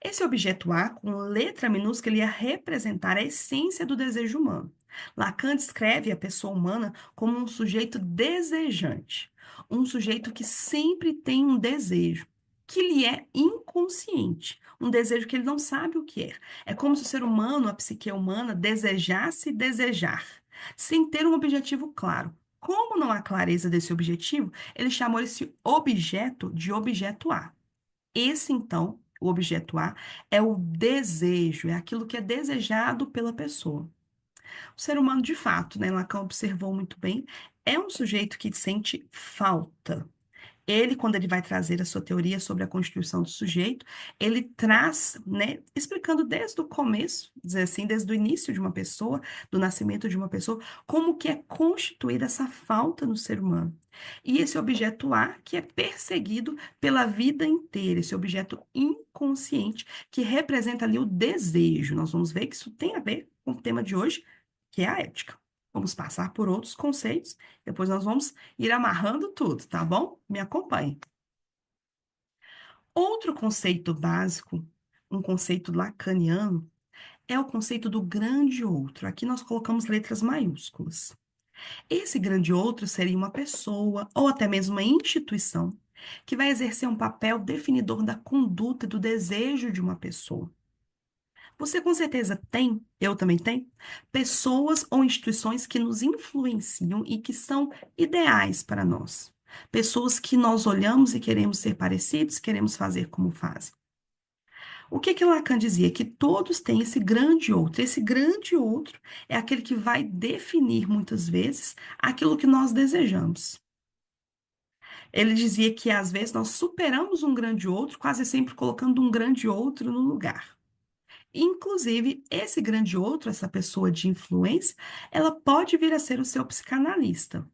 Esse objeto A, com letra minúscula, ele ia representar a essência do desejo humano. Lacan descreve a pessoa humana como um sujeito desejante, um sujeito que sempre tem um desejo, que lhe é inconsciente, um desejo que ele não sabe o que é. É como se o ser humano, a psique humana, desejasse desejar, sem ter um objetivo claro. Como não há clareza desse objetivo, ele chamou esse objeto de objeto A. Esse, então, o objeto A, é o desejo, é aquilo que é desejado pela pessoa. O ser humano, de fato, né, Lacan observou muito bem, é um sujeito que sente falta. Ele, quando ele vai trazer a sua teoria sobre a constituição do sujeito, ele traz, né, explicando desde o começo, dizer assim, desde o início de uma pessoa, do nascimento de uma pessoa, como que é constituída essa falta no ser humano. E esse objeto A, que é perseguido pela vida inteira, esse objeto inconsciente, que representa ali o desejo. Nós vamos ver que isso tem a ver com o tema de hoje, que é a ética. Vamos passar por outros conceitos, depois nós vamos ir amarrando tudo, tá bom? Me acompanhe. Outro conceito básico, um conceito lacaniano, é o conceito do grande outro. Aqui nós colocamos letras maiúsculas. Esse grande outro seria uma pessoa ou até mesmo uma instituição que vai exercer um papel definidor da conduta e do desejo de uma pessoa. Você com certeza tem, eu também tenho, pessoas ou instituições que nos influenciam e que são ideais para nós. Pessoas que nós olhamos e queremos ser parecidos, queremos fazer como fazem. O que que Lacan dizia? Que todos têm esse grande outro. Esse grande outro é aquele que vai definir muitas vezes aquilo que nós desejamos. Ele dizia que às vezes nós superamos um grande outro, quase sempre colocando um grande outro no lugar. Inclusive, esse grande outro, essa pessoa de influência, ela pode vir a ser o seu psicanalista.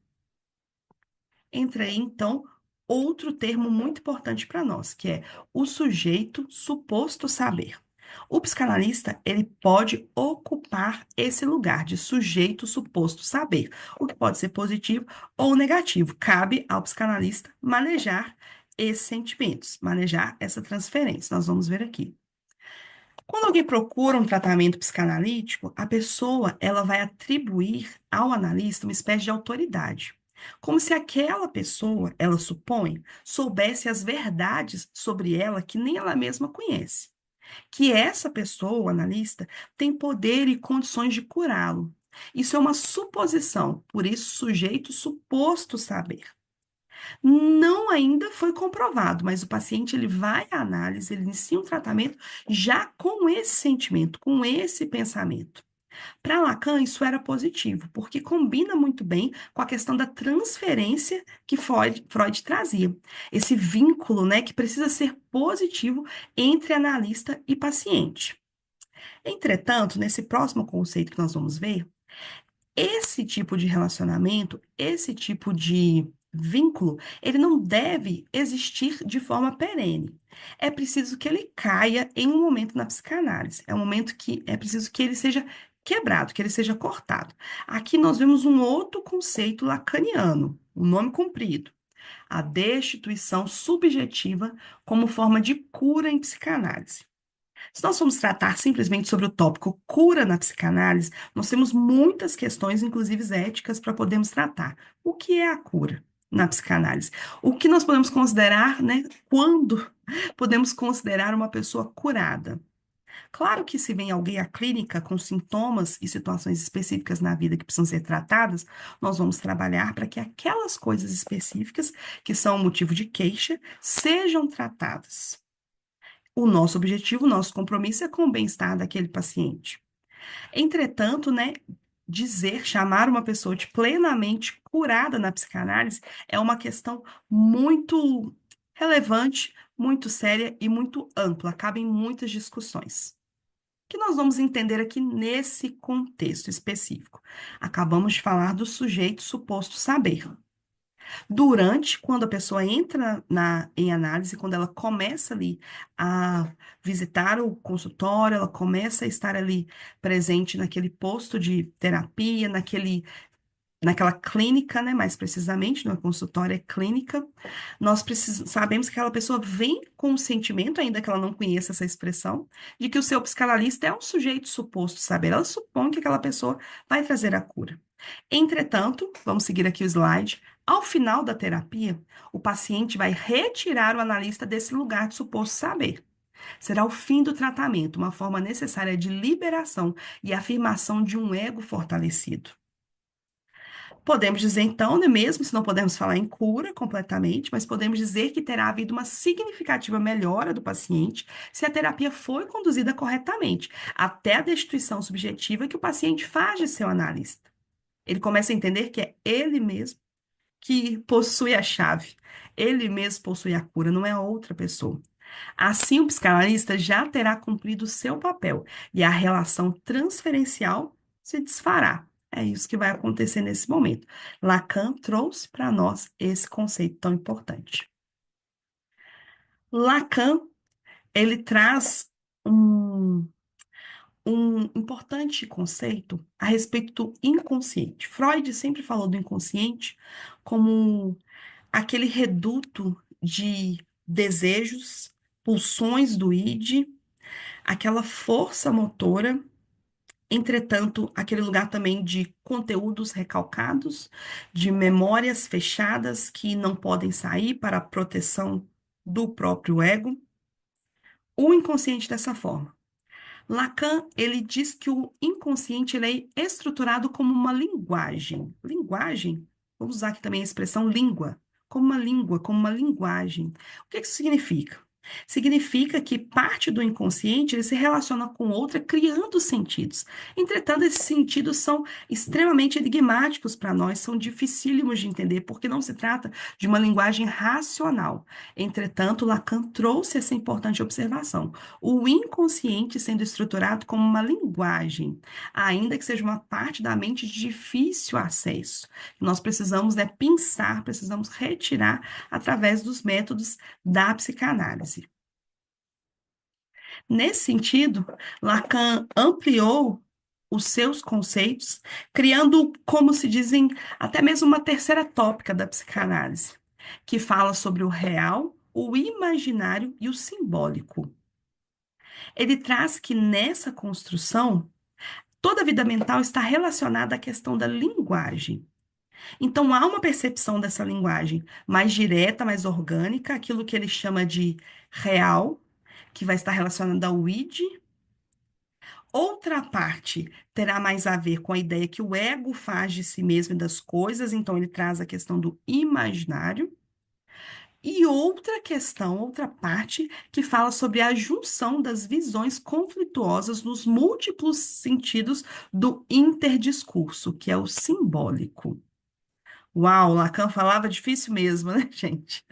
Entra aí, então, outro termo muito importante para nós, que é o sujeito suposto saber. O psicanalista, ele pode ocupar esse lugar de sujeito suposto saber, o que pode ser positivo ou negativo. Cabe ao psicanalista manejar esses sentimentos, manejar essa transferência. Nós vamos ver aqui. Quando alguém procura um tratamento psicanalítico, a pessoa ela vai atribuir ao analista uma espécie de autoridade, como se aquela pessoa, ela supõe, soubesse as verdades sobre ela que nem ela mesma conhece, que essa pessoa, o analista, tem poder e condições de curá-lo. Isso é uma suposição, por isso sujeito suposto saber. Não ainda foi comprovado, mas o paciente ele vai à análise, ele inicia um tratamento já com esse sentimento, com esse pensamento. Para Lacan, isso era positivo, porque combina muito bem com a questão da transferência que Freud trazia. Esse vínculo, né, que precisa ser positivo entre analista e paciente. Entretanto, nesse próximo conceito que nós vamos ver, esse tipo de relacionamento, esse tipo de vínculo, ele não deve existir de forma perene. É preciso que ele caia em um momento na psicanálise. É um momento que é preciso que ele seja quebrado, que ele seja cortado. Aqui nós vemos um outro conceito lacaniano, o nome comprido. a destituição subjetiva como forma de cura em psicanálise. Se nós formos tratar simplesmente sobre o tópico cura na psicanálise, nós temos muitas questões, inclusive éticas, para podermos tratar. O que é a cura na psicanálise? O que nós podemos considerar, né? Quando podemos considerar uma pessoa curada? Claro que se vem alguém à clínica com sintomas e situações específicas na vida que precisam ser tratadas, nós vamos trabalhar para que aquelas coisas específicas que são motivo de queixa sejam tratadas. O nosso objetivo, o nosso compromisso é com o bem-estar daquele paciente. Entretanto, né, chamar uma pessoa de plenamente curada na psicanálise é uma questão muito relevante, muito séria e muito ampla, cabem muitas discussões que nós vamos entender aqui nesse contexto específico. Acabamos de falar do sujeito suposto saber. Durante, quando a pessoa entra em análise, quando ela começa ali a visitar o consultório, ela começa a estar ali presente naquele posto de terapia, naquela clínica, né, mais precisamente, no consultório é clínica, sabemos que aquela pessoa vem com o sentimento, ainda que ela não conheça essa expressão, de que o seu psicanalista é um sujeito suposto saber. Ela supõe que aquela pessoa vai trazer a cura. Entretanto, vamos seguir aqui o slide. Ao final da terapia, o paciente vai retirar o analista desse lugar de suposto saber. Será o fim do tratamento, uma forma necessária de liberação e afirmação de um ego fortalecido. Podemos dizer, então, né, mesmo se não podemos falar em cura completamente, mas podemos dizer que terá havido uma significativa melhora do paciente se a terapia foi conduzida corretamente, até a destituição subjetiva que o paciente faz de seu analista. Ele começa a entender que é ele mesmo que possui a chave, ele mesmo possui a cura, não é outra pessoa. Assim, o psicanalista já terá cumprido o seu papel e a relação transferencial se desfará. É isso que vai acontecer nesse momento. Lacan trouxe para nós esse conceito tão importante. Lacan, ele traz um, um importante conceito a respeito do inconsciente. Freud sempre falou do inconsciente como aquele reduto de desejos, pulsões do id, aquela força motora, entretanto, aquele lugar também de conteúdos recalcados, de memórias fechadas que não podem sair para a proteção do próprio ego, o inconsciente dessa forma. Lacan, ele diz que o inconsciente ele é estruturado como uma linguagem. Linguagem, vou usar aqui também a expressão língua, como uma língua, como uma linguagem. O que isso significa? Significa que parte do inconsciente ele se relaciona com outra, criando sentidos. Entretanto, esses sentidos são extremamente enigmáticos para nós, são dificílimos de entender, porque não se trata de uma linguagem racional. Entretanto, Lacan trouxe essa importante observação. O inconsciente sendo estruturado como uma linguagem, ainda que seja uma parte da mente de difícil acesso. Nós precisamos, né, pensar, precisamos retirar através dos métodos da psicanálise. Nesse sentido, Lacan ampliou os seus conceitos, criando, como se dizem, até mesmo uma terceira tópica da psicanálise, que fala sobre o real, o imaginário e o simbólico. Ele traz que nessa construção, toda a vida mental está relacionada à questão da linguagem. Então, há uma percepção dessa linguagem mais direta, mais orgânica, aquilo que ele chama de real, que vai estar relacionada ao id. Outra parte terá mais a ver com a ideia que o ego faz de si mesmo e das coisas, então ele traz a questão do imaginário. E outra questão, outra parte, que fala sobre a junção das visões conflituosas nos múltiplos sentidos do interdiscurso, que é o simbólico. Uau, Lacan falava difícil mesmo, né, gente?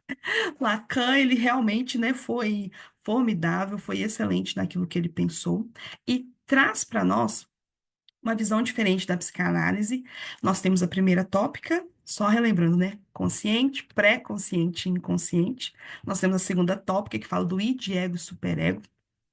Lacan, ele realmente, né, foi formidável, foi excelente naquilo que ele pensou e traz para nós uma visão diferente da psicanálise. Nós temos a primeira tópica, só relembrando, né? Consciente, pré-consciente e inconsciente. Nós temos a segunda tópica, que fala do id, ego e superego.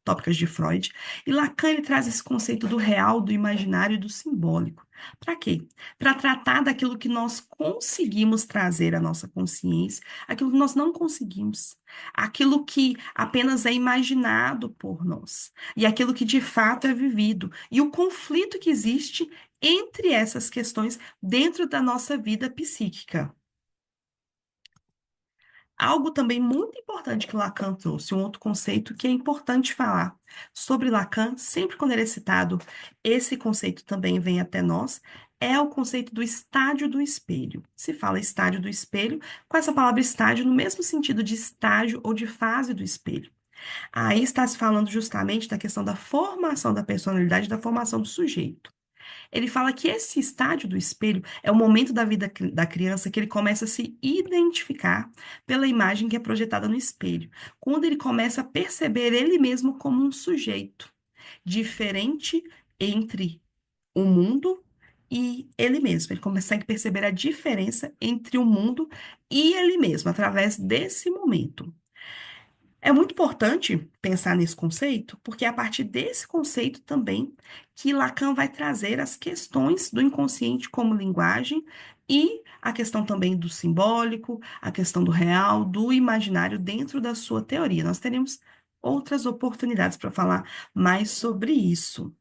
tópicas de Freud. E Lacan ele traz esse conceito do real, do imaginário e do simbólico. Para quê? Para tratar daquilo que nós conseguimos trazer à nossa consciência, aquilo que nós não conseguimos, aquilo que apenas é imaginado por nós e aquilo que de fato é vivido, e o conflito que existe entre essas questões dentro da nossa vida psíquica. Algo também muito importante que Lacan trouxe, um outro conceito que é importante falar sobre Lacan, sempre quando ele é citado, esse conceito também vem até nós, é o conceito do estádio do espelho. Se fala estádio do espelho, com essa palavra estádio no mesmo sentido de estágio ou de fase do espelho. Aí está se falando justamente da questão da formação da personalidade, da formação do sujeito. Ele fala que esse estádio do espelho é o momento da vida da criança que ele começa a se identificar pela imagem que é projetada no espelho, quando ele começa a perceber ele mesmo como um sujeito diferente entre o mundo e ele mesmo. Ele consegue perceber a diferença entre o mundo e ele mesmo através desse momento. É muito importante pensar nesse conceito, porque é a partir desse conceito também que Lacan vai trazer as questões do inconsciente como linguagem e a questão também do simbólico, a questão do real, do imaginário dentro da sua teoria. Nós teremos outras oportunidades para falar mais sobre isso.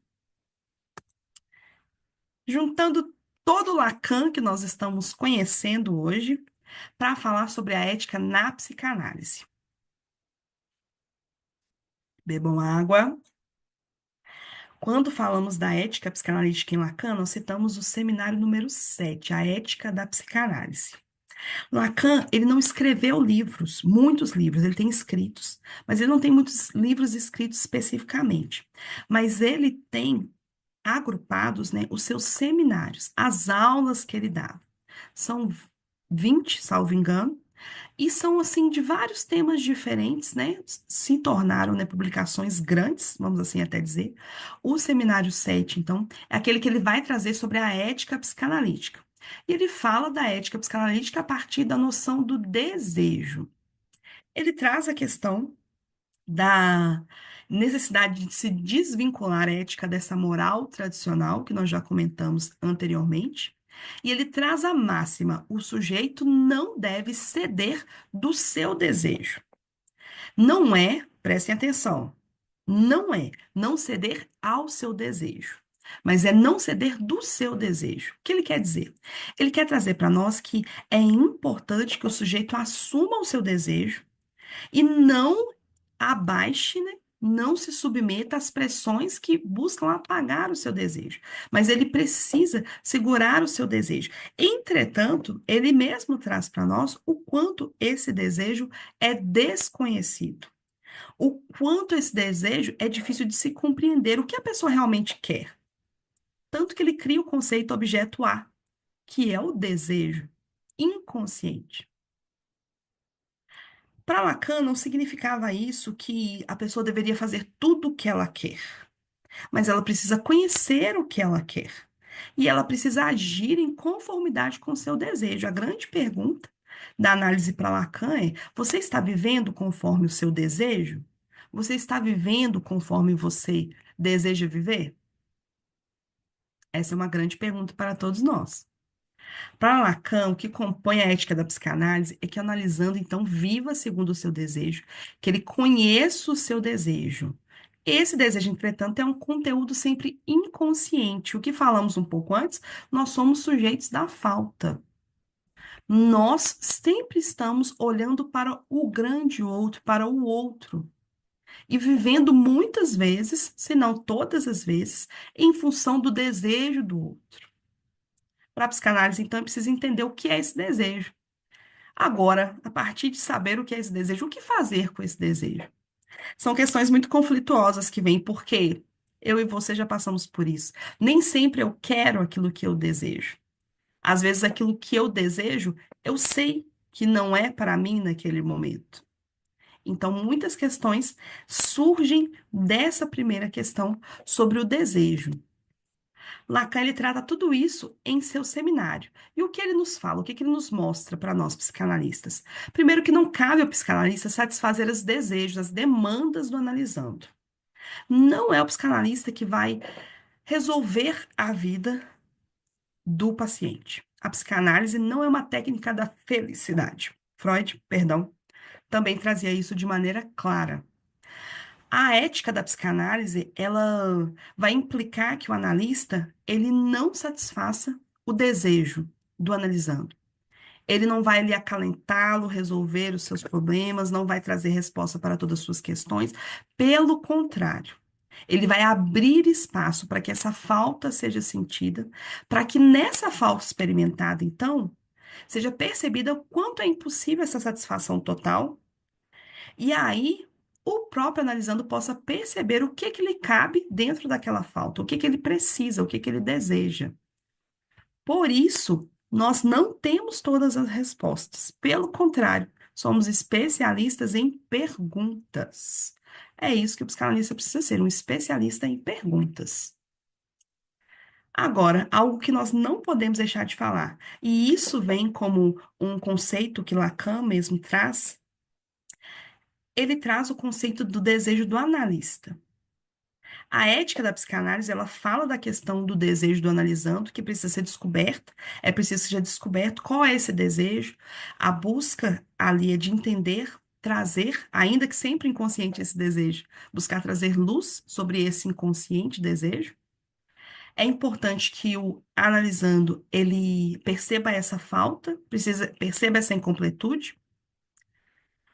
Juntando todo o Lacan que nós estamos conhecendo hoje para falar sobre a ética na psicanálise. Bebam água. Quando falamos da ética psicanalítica em Lacan, nós citamos o seminário número 7, a ética da psicanálise. Lacan, ele não escreveu livros, muitos livros, ele tem escritos, mas ele não tem muitos livros escritos especificamente. Mas ele tem agrupados, né, os seus seminários, as aulas que ele dava. São 20, salvo engano, e são, assim, de vários temas diferentes, né? Se tornaram, né, publicações grandes, vamos assim até dizer. O Seminário 7, então, é aquele que ele vai trazer sobre a ética psicanalítica. E ele fala da ética psicanalítica a partir da noção do desejo. Ele traz a questão da necessidade de se desvincular a ética dessa moral tradicional, que nós já comentamos anteriormente, e ele traz a máxima: o sujeito não deve ceder do seu desejo. Não é, prestem atenção, não é não ceder ao seu desejo, mas é não ceder do seu desejo. O que ele quer dizer? Ele quer trazer para nós que é importante que o sujeito assuma o seu desejo e não abaixe, né? Não se submeta às pressões que buscam apagar o seu desejo, mas ele precisa segurar o seu desejo. Entretanto, ele mesmo traz para nós o quanto esse desejo é desconhecido, o quanto esse desejo é difícil de se compreender, o que a pessoa realmente quer. Tanto que ele cria o conceito objeto A, que é o desejo inconsciente. Para Lacan, não significava isso que a pessoa deveria fazer tudo o que ela quer, mas ela precisa conhecer o que ela quer e ela precisa agir em conformidade com o seu desejo. A grande pergunta da análise para Lacan é: você está vivendo conforme o seu desejo? Você está vivendo conforme você deseja viver? Essa é uma grande pergunta para todos nós. Para Lacan, o que compõe a ética da psicanálise é que, analisando, então, viva segundo o seu desejo, que ele conheça o seu desejo. Esse desejo, entretanto, é um conteúdo sempre inconsciente. O que falamos um pouco antes, nós somos sujeitos da falta. Nós sempre estamos olhando para o grande outro, para o outro, e vivendo muitas vezes, se não todas as vezes, em função do desejo do outro. Para a psicanálise, então, é preciso entender o que é esse desejo. Agora, a partir de saber o que é esse desejo, o que fazer com esse desejo? São questões muito conflituosas que vêm, porque eu e você já passamos por isso. Nem sempre eu quero aquilo que eu desejo. Às vezes, aquilo que eu desejo, eu sei que não é para mim naquele momento. Então, muitas questões surgem dessa primeira questão sobre o desejo. Lacan ele trata tudo isso em seu seminário. E o que ele nos fala, o que ele nos mostra para nós psicanalistas? Primeiro, que não cabe ao psicanalista satisfazer os desejos, as demandas do analisando. Não é o psicanalista que vai resolver a vida do paciente. A psicanálise não é uma técnica da felicidade. Freud, perdão, também trazia isso de maneira clara. A ética da psicanálise, ela vai implicar que o analista, ele não satisfaça o desejo do analisando. Ele não vai lhe acalentá-lo, resolver os seus problemas, não vai trazer resposta para todas as suas questões. Pelo contrário, ele vai abrir espaço para que essa falta seja sentida, para que nessa falta experimentada, então, seja percebida o quanto é impossível essa satisfação total. E aí, o próprio analisando possa perceber o que que lhe cabe dentro daquela falta, o que que ele precisa, o que que ele deseja. Por isso, nós não temos todas as respostas. Pelo contrário, somos especialistas em perguntas. É isso que o psicanalista precisa ser, um especialista em perguntas. Agora, algo que nós não podemos deixar de falar, e isso vem como um conceito que Lacan mesmo traz, ele traz o conceito do desejo do analista. A ética da psicanálise, ela fala da questão do desejo do analisando, que precisa ser descoberta, é preciso que seja descoberto qual é esse desejo, a busca ali é de entender, trazer, ainda que sempre inconsciente esse desejo, buscar trazer luz sobre esse inconsciente desejo. É importante que o analisando, ele perceba essa falta, perceba essa incompletude,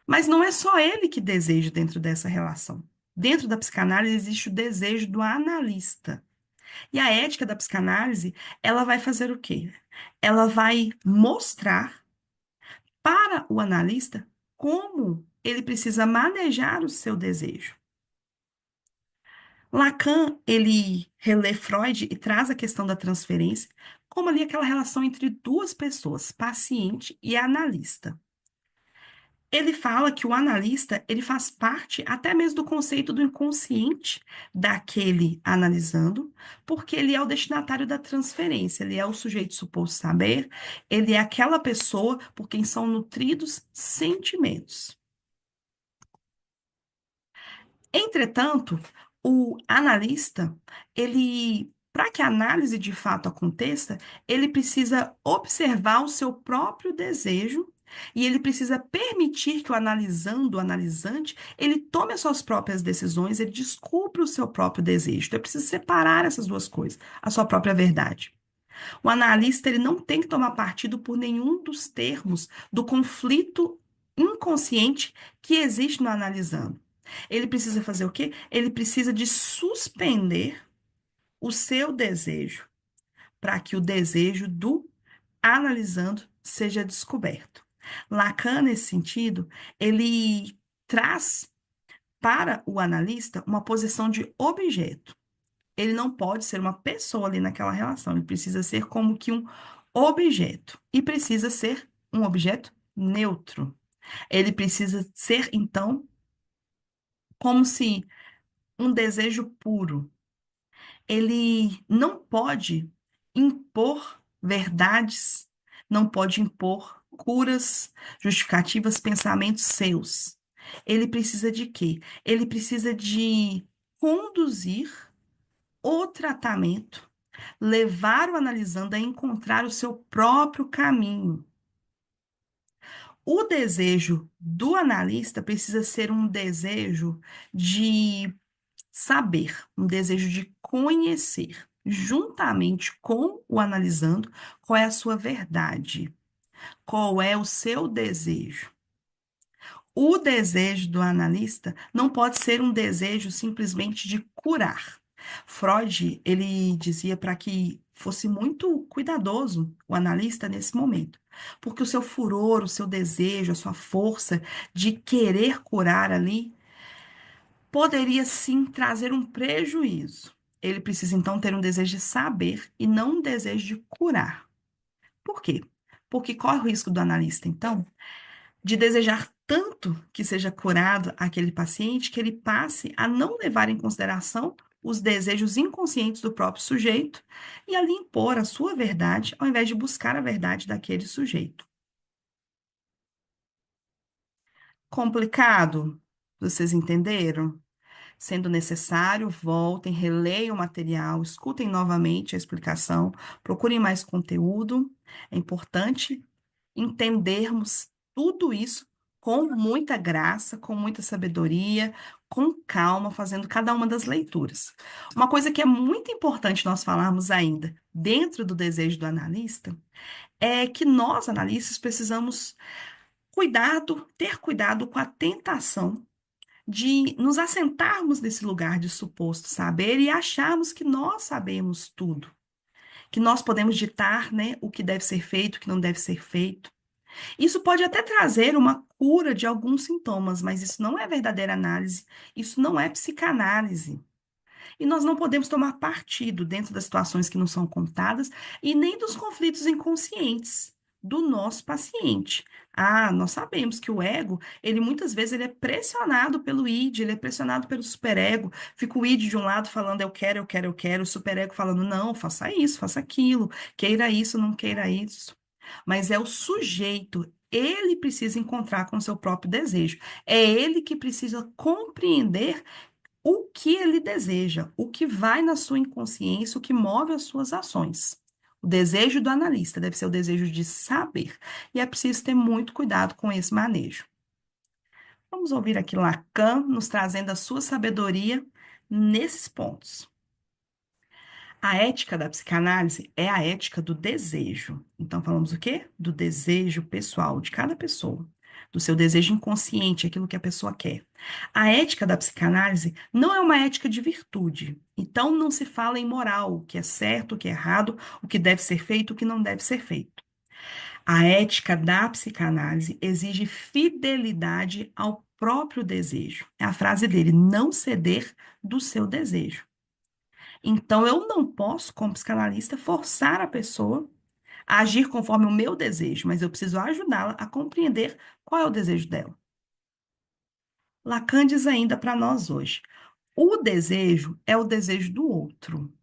mas não é só ele que deseja dentro dessa relação. Dentro da psicanálise existe o desejo do analista. E a ética da psicanálise, ela vai fazer o quê? Ela vai mostrar para o analista como ele precisa manejar o seu desejo. Lacan, ele relê Freud e traz a questão da transferência como ali aquela relação entre duas pessoas, paciente e analista. Ele fala que o analista, ele faz parte até mesmo do conceito do inconsciente daquele analisando, porque ele é o destinatário da transferência, ele é o sujeito suposto saber, ele é aquela pessoa por quem são nutridos sentimentos. Entretanto, o analista, ele, para que a análise de fato aconteça, ele precisa observar o seu próprio desejo e ele precisa permitir que o analisando, o analisante, ele tome as suas próprias decisões, ele descubra o seu próprio desejo. Então, é preciso separar essas duas coisas, a sua própria verdade. O analista, ele não tem que tomar partido por nenhum dos termos do conflito inconsciente que existe no analisando. Ele precisa fazer o quê? Ele precisa de suspender o seu desejo para que o desejo do analisando seja descoberto. Lacan, nesse sentido, ele traz para o analista uma posição de objeto. Ele não pode ser uma pessoa ali naquela relação, ele precisa ser como que um objeto e precisa ser um objeto neutro. Ele precisa ser, então, como se um desejo puro. Ele não pode impor verdades, não pode impor curas, justificativas, pensamentos seus. Ele precisa de quê? Ele precisa de conduzir o tratamento, levar o analisando a encontrar o seu próprio caminho. O desejo do analista precisa ser um desejo de saber, um desejo de conhecer, juntamente com o analisando, qual é a sua verdade, qual é o seu desejo. O desejo do analista não pode ser um desejo simplesmente de curar. Freud, ele dizia para que fosse muito cuidadoso o analista nesse momento, porque o seu furor, o seu desejo, a sua força de querer curar ali poderia sim trazer um prejuízo. Ele precisa então ter um desejo de saber e não um desejo de curar. Por quê? Porque corre o risco do analista, então, de desejar tanto que seja curado aquele paciente que ele passe a não levar em consideração os desejos inconscientes do próprio sujeito e ali impor a sua verdade ao invés de buscar a verdade daquele sujeito. Complicado? Vocês entenderam? Sendo necessário, voltem, releiam o material, escutem novamente a explicação, procurem mais conteúdo. É importante entendermos tudo isso com muita graça, com muita sabedoria, com calma, fazendo cada uma das leituras. Uma coisa que é muito importante nós falarmos ainda, dentro do desejo do analista, é que nós, analistas, precisamos ter cuidado com a tentação de nos assentarmos nesse lugar de suposto saber e acharmos que nós sabemos tudo, que nós podemos ditar, né, o que deve ser feito, o que não deve ser feito. Isso pode até trazer uma cura de alguns sintomas, mas isso não é verdadeira análise, isso não é psicanálise. E nós não podemos tomar partido dentro das situações que não são contadas e nem dos conflitos inconscientes do nosso paciente. Ah, nós sabemos que o ego, ele muitas vezes ele é pressionado pelo id, ele é pressionado pelo superego. Fica o id de um lado falando eu quero, eu quero, eu quero, o superego falando não, faça isso, faça aquilo, queira isso, não queira isso. Mas é o sujeito, ele precisa encontrar com o seu próprio desejo. É ele que precisa compreender o que ele deseja, o que vai na sua inconsciência, o que move as suas ações. O desejo do analista deve ser o desejo de saber, e é preciso ter muito cuidado com esse manejo. Vamos ouvir aqui Lacan nos trazendo a sua sabedoria nesses pontos. A ética da psicanálise é a ética do desejo. Então, falamos o quê? Do desejo pessoal de cada pessoa, do seu desejo inconsciente, aquilo que a pessoa quer. A ética da psicanálise não é uma ética de virtude. Então, não se fala em moral, o que é certo, o que é errado, o que deve ser feito, o que não deve ser feito. A ética da psicanálise exige fidelidade ao próprio desejo. É a frase dele, não ceder do seu desejo. Então, eu não posso, como psicanalista, forçar a pessoa a agir conforme o meu desejo, mas eu preciso ajudá-la a compreender qual é o desejo dela. Lacan diz ainda para nós hoje: o desejo é o desejo do outro.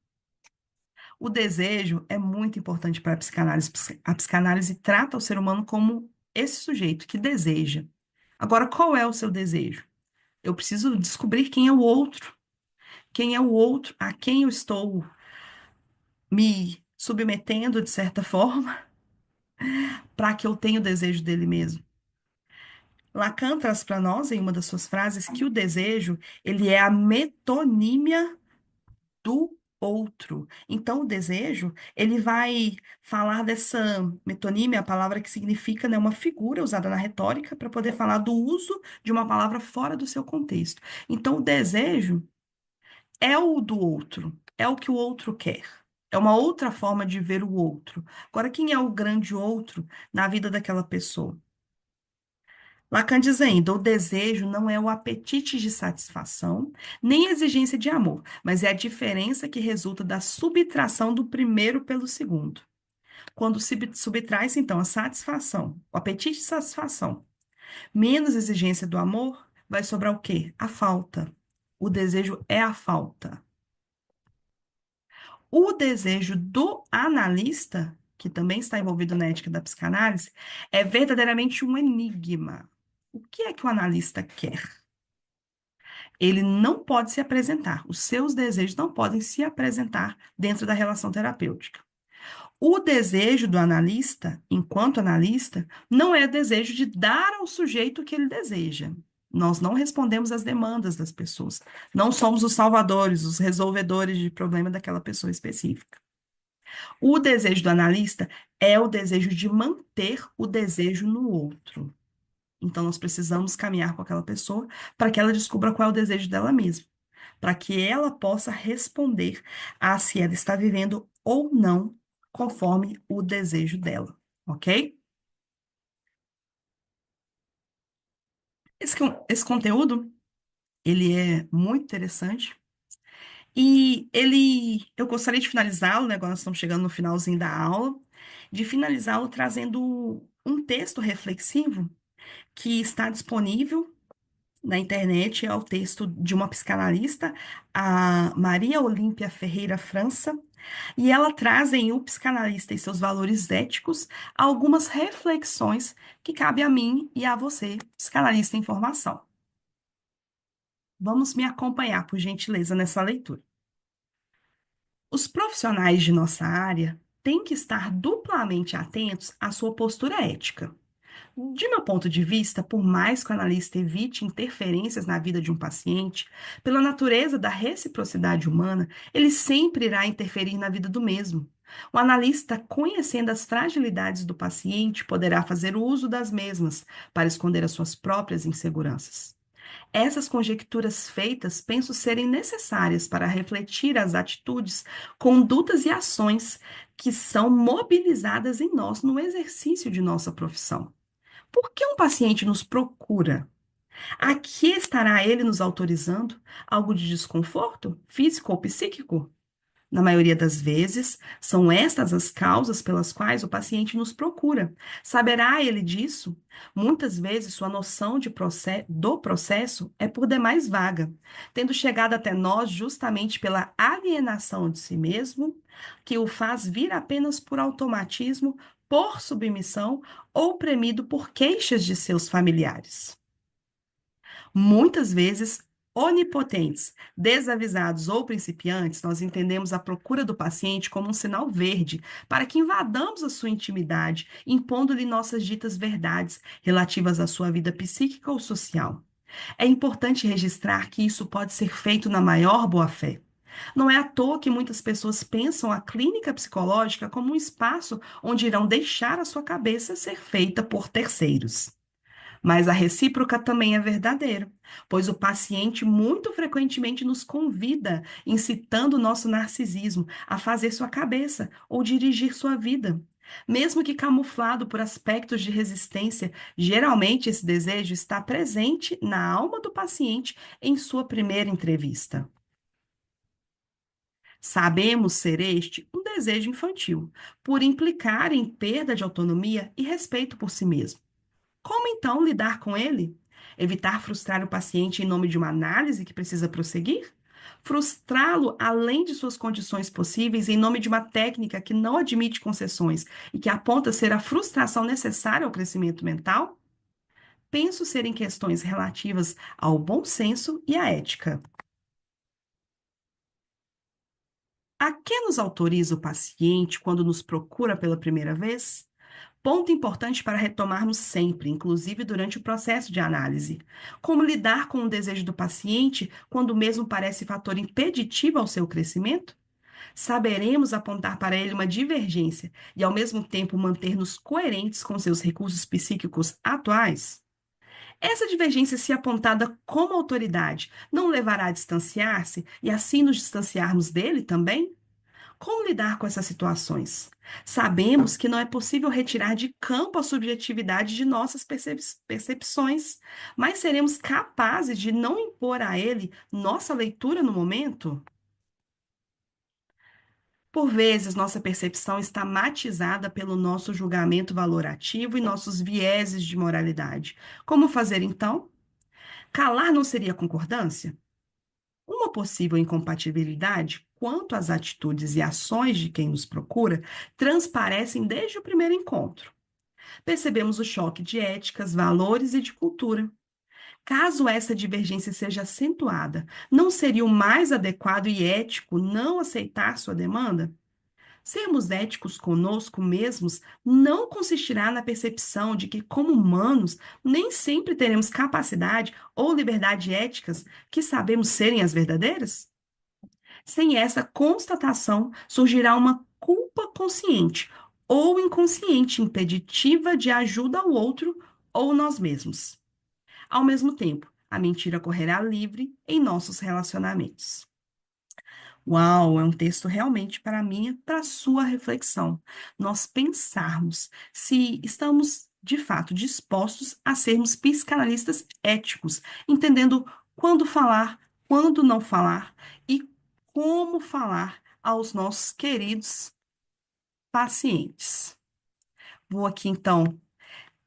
O desejo é muito importante para a psicanálise. A psicanálise trata o ser humano como esse sujeito que deseja. Agora, qual é o seu desejo? Eu preciso descobrir quem é o outro. Quem é o outro a quem eu estou me submetendo de certa forma para que eu tenha o desejo dele mesmo. Lacan traz para nós, em uma das suas frases, que o desejo, ele é a metonímia do outro. Então, o desejo, ele vai falar dessa metonímia, a palavra que significa, né, uma figura usada na retórica para poder falar do uso de uma palavra fora do seu contexto. Então, o desejo é o do outro, é o que o outro quer. É uma outra forma de ver o outro. Agora, quem é o grande outro na vida daquela pessoa? Lacan diz ainda: o desejo não é o apetite de satisfação, nem a exigência de amor, mas é a diferença que resulta da subtração do primeiro pelo segundo. Quando subtrai-se, então, a satisfação, o apetite de satisfação, menos exigência do amor, vai sobrar o quê? A falta. O desejo é a falta. O desejo do analista, que também está envolvido na ética da psicanálise, é verdadeiramente um enigma. O que é que o analista quer? Ele não pode se apresentar, os seus desejos não podem se apresentar dentro da relação terapêutica. O desejo do analista, enquanto analista, não é desejo de dar ao sujeito o que ele deseja. Nós não respondemos às demandas das pessoas. Não somos os salvadores, os resolvedores de problema daquela pessoa específica. O desejo do analista é o desejo de manter o desejo no outro. Então, nós precisamos caminhar com aquela pessoa para que ela descubra qual é o desejo dela mesma, para que ela possa responder a se ela está vivendo ou não conforme o desejo dela, ok? Esse conteúdo, ele é muito interessante e eu gostaria de finalizá-lo, né? Agora nós estamos chegando no finalzinho da aula, de finalizá-lo trazendo um texto reflexivo que está disponível na internet, é o texto de uma psicanalista, a Maria Olímpia Ferreira França, e ela traz em O Psicanalista e Seus Valores Éticos algumas reflexões que cabe a mim e a você, psicanalista em formação. Vamos me acompanhar, por gentileza, nessa leitura. Os profissionais de nossa área têm que estar duplamente atentos à sua postura ética. De meu ponto de vista, por mais que o analista evite interferências na vida de um paciente, pela natureza da reciprocidade humana, ele sempre irá interferir na vida do mesmo. O analista, conhecendo as fragilidades do paciente, poderá fazer uso das mesmas para esconder as suas próprias inseguranças. Essas conjecturas feitas penso serem necessárias para refletir as atitudes, condutas e ações que são mobilizadas em nós no exercício de nossa profissão. Por que um paciente nos procura? A que estará ele nos autorizando? Algo de desconforto, físico ou psíquico? Na maioria das vezes, são estas as causas pelas quais o paciente nos procura. Saberá ele disso? Muitas vezes, sua noção do processo é por demais vaga, tendo chegado até nós justamente pela alienação de si mesmo, que o faz vir apenas por automatismo, por submissão ou premido por queixas de seus familiares. Muitas vezes, onipotentes, desavisados ou principiantes, nós entendemos a procura do paciente como um sinal verde para que invadamos a sua intimidade, impondo-lhe nossas ditas verdades relativas à sua vida psíquica ou social. É importante registrar que isso pode ser feito na maior boa-fé. Não é à toa que muitas pessoas pensam a clínica psicológica como um espaço onde irão deixar a sua cabeça ser feita por terceiros. Mas a recíproca também é verdadeira, pois o paciente muito frequentemente nos convida, incitando o nosso narcisismo a fazer sua cabeça ou dirigir sua vida. Mesmo que camuflado por aspectos de resistência, geralmente esse desejo está presente na alma do paciente em sua primeira entrevista. Sabemos ser este um desejo infantil, por implicar em perda de autonomia e respeito por si mesmo. Como então lidar com ele? Evitar frustrar o paciente em nome de uma análise que precisa prosseguir? Frustrá-lo além de suas condições possíveis em nome de uma técnica que não admite concessões e que aponta ser a frustração necessária ao crescimento mental? Penso serem questões relativas ao bom senso e à ética. A que nos autoriza o paciente quando nos procura pela primeira vez? Ponto importante para retomarmos sempre, inclusive durante o processo de análise. Como lidar com o desejo do paciente quando o mesmo parece fator impeditivo ao seu crescimento? Saberemos apontar para ele uma divergência e, ao mesmo tempo, manter-nos coerentes com seus recursos psíquicos atuais? Essa divergência, se apontada como autoridade, não levará a distanciar-se e assim nos distanciarmos dele também? Como lidar com essas situações? Sabemos que não é possível retirar de campo a subjetividade de nossas percepções, mas seremos capazes de não impor a ele nossa leitura no momento? Por vezes, nossa percepção está matizada pelo nosso julgamento valorativo e nossos vieses de moralidade. Como fazer então? Calar não seria concordância? Uma possível incompatibilidade quanto às atitudes e ações de quem nos procura transparecem desde o primeiro encontro. Percebemos o choque de éticas, valores e de cultura. Caso essa divergência seja acentuada, não seria o mais adequado e ético não aceitar sua demanda? Sermos éticos conosco mesmos não consistirá na percepção de que, como humanos, nem sempre teremos capacidade ou liberdade éticas que sabemos serem as verdadeiras? Sem essa constatação, surgirá uma culpa consciente ou inconsciente impeditiva de ajuda ao outro ou nós mesmos. Ao mesmo tempo, a mentira correrá livre em nossos relacionamentos. Uau, é um texto realmente para mim, e para a sua reflexão. Nós pensarmos se estamos de fato dispostos a sermos psicanalistas éticos, entendendo quando falar, quando não falar e como falar aos nossos queridos pacientes. Vou aqui então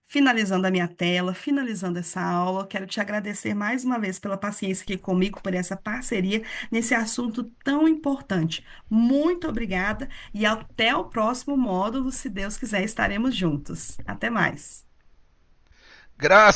finalizando a minha tela, finalizando essa aula, quero te agradecer mais uma vez pela paciência aqui comigo, por essa parceria nesse assunto tão importante. Muito obrigada e até o próximo módulo, se Deus quiser, estaremos juntos. Até mais. Graças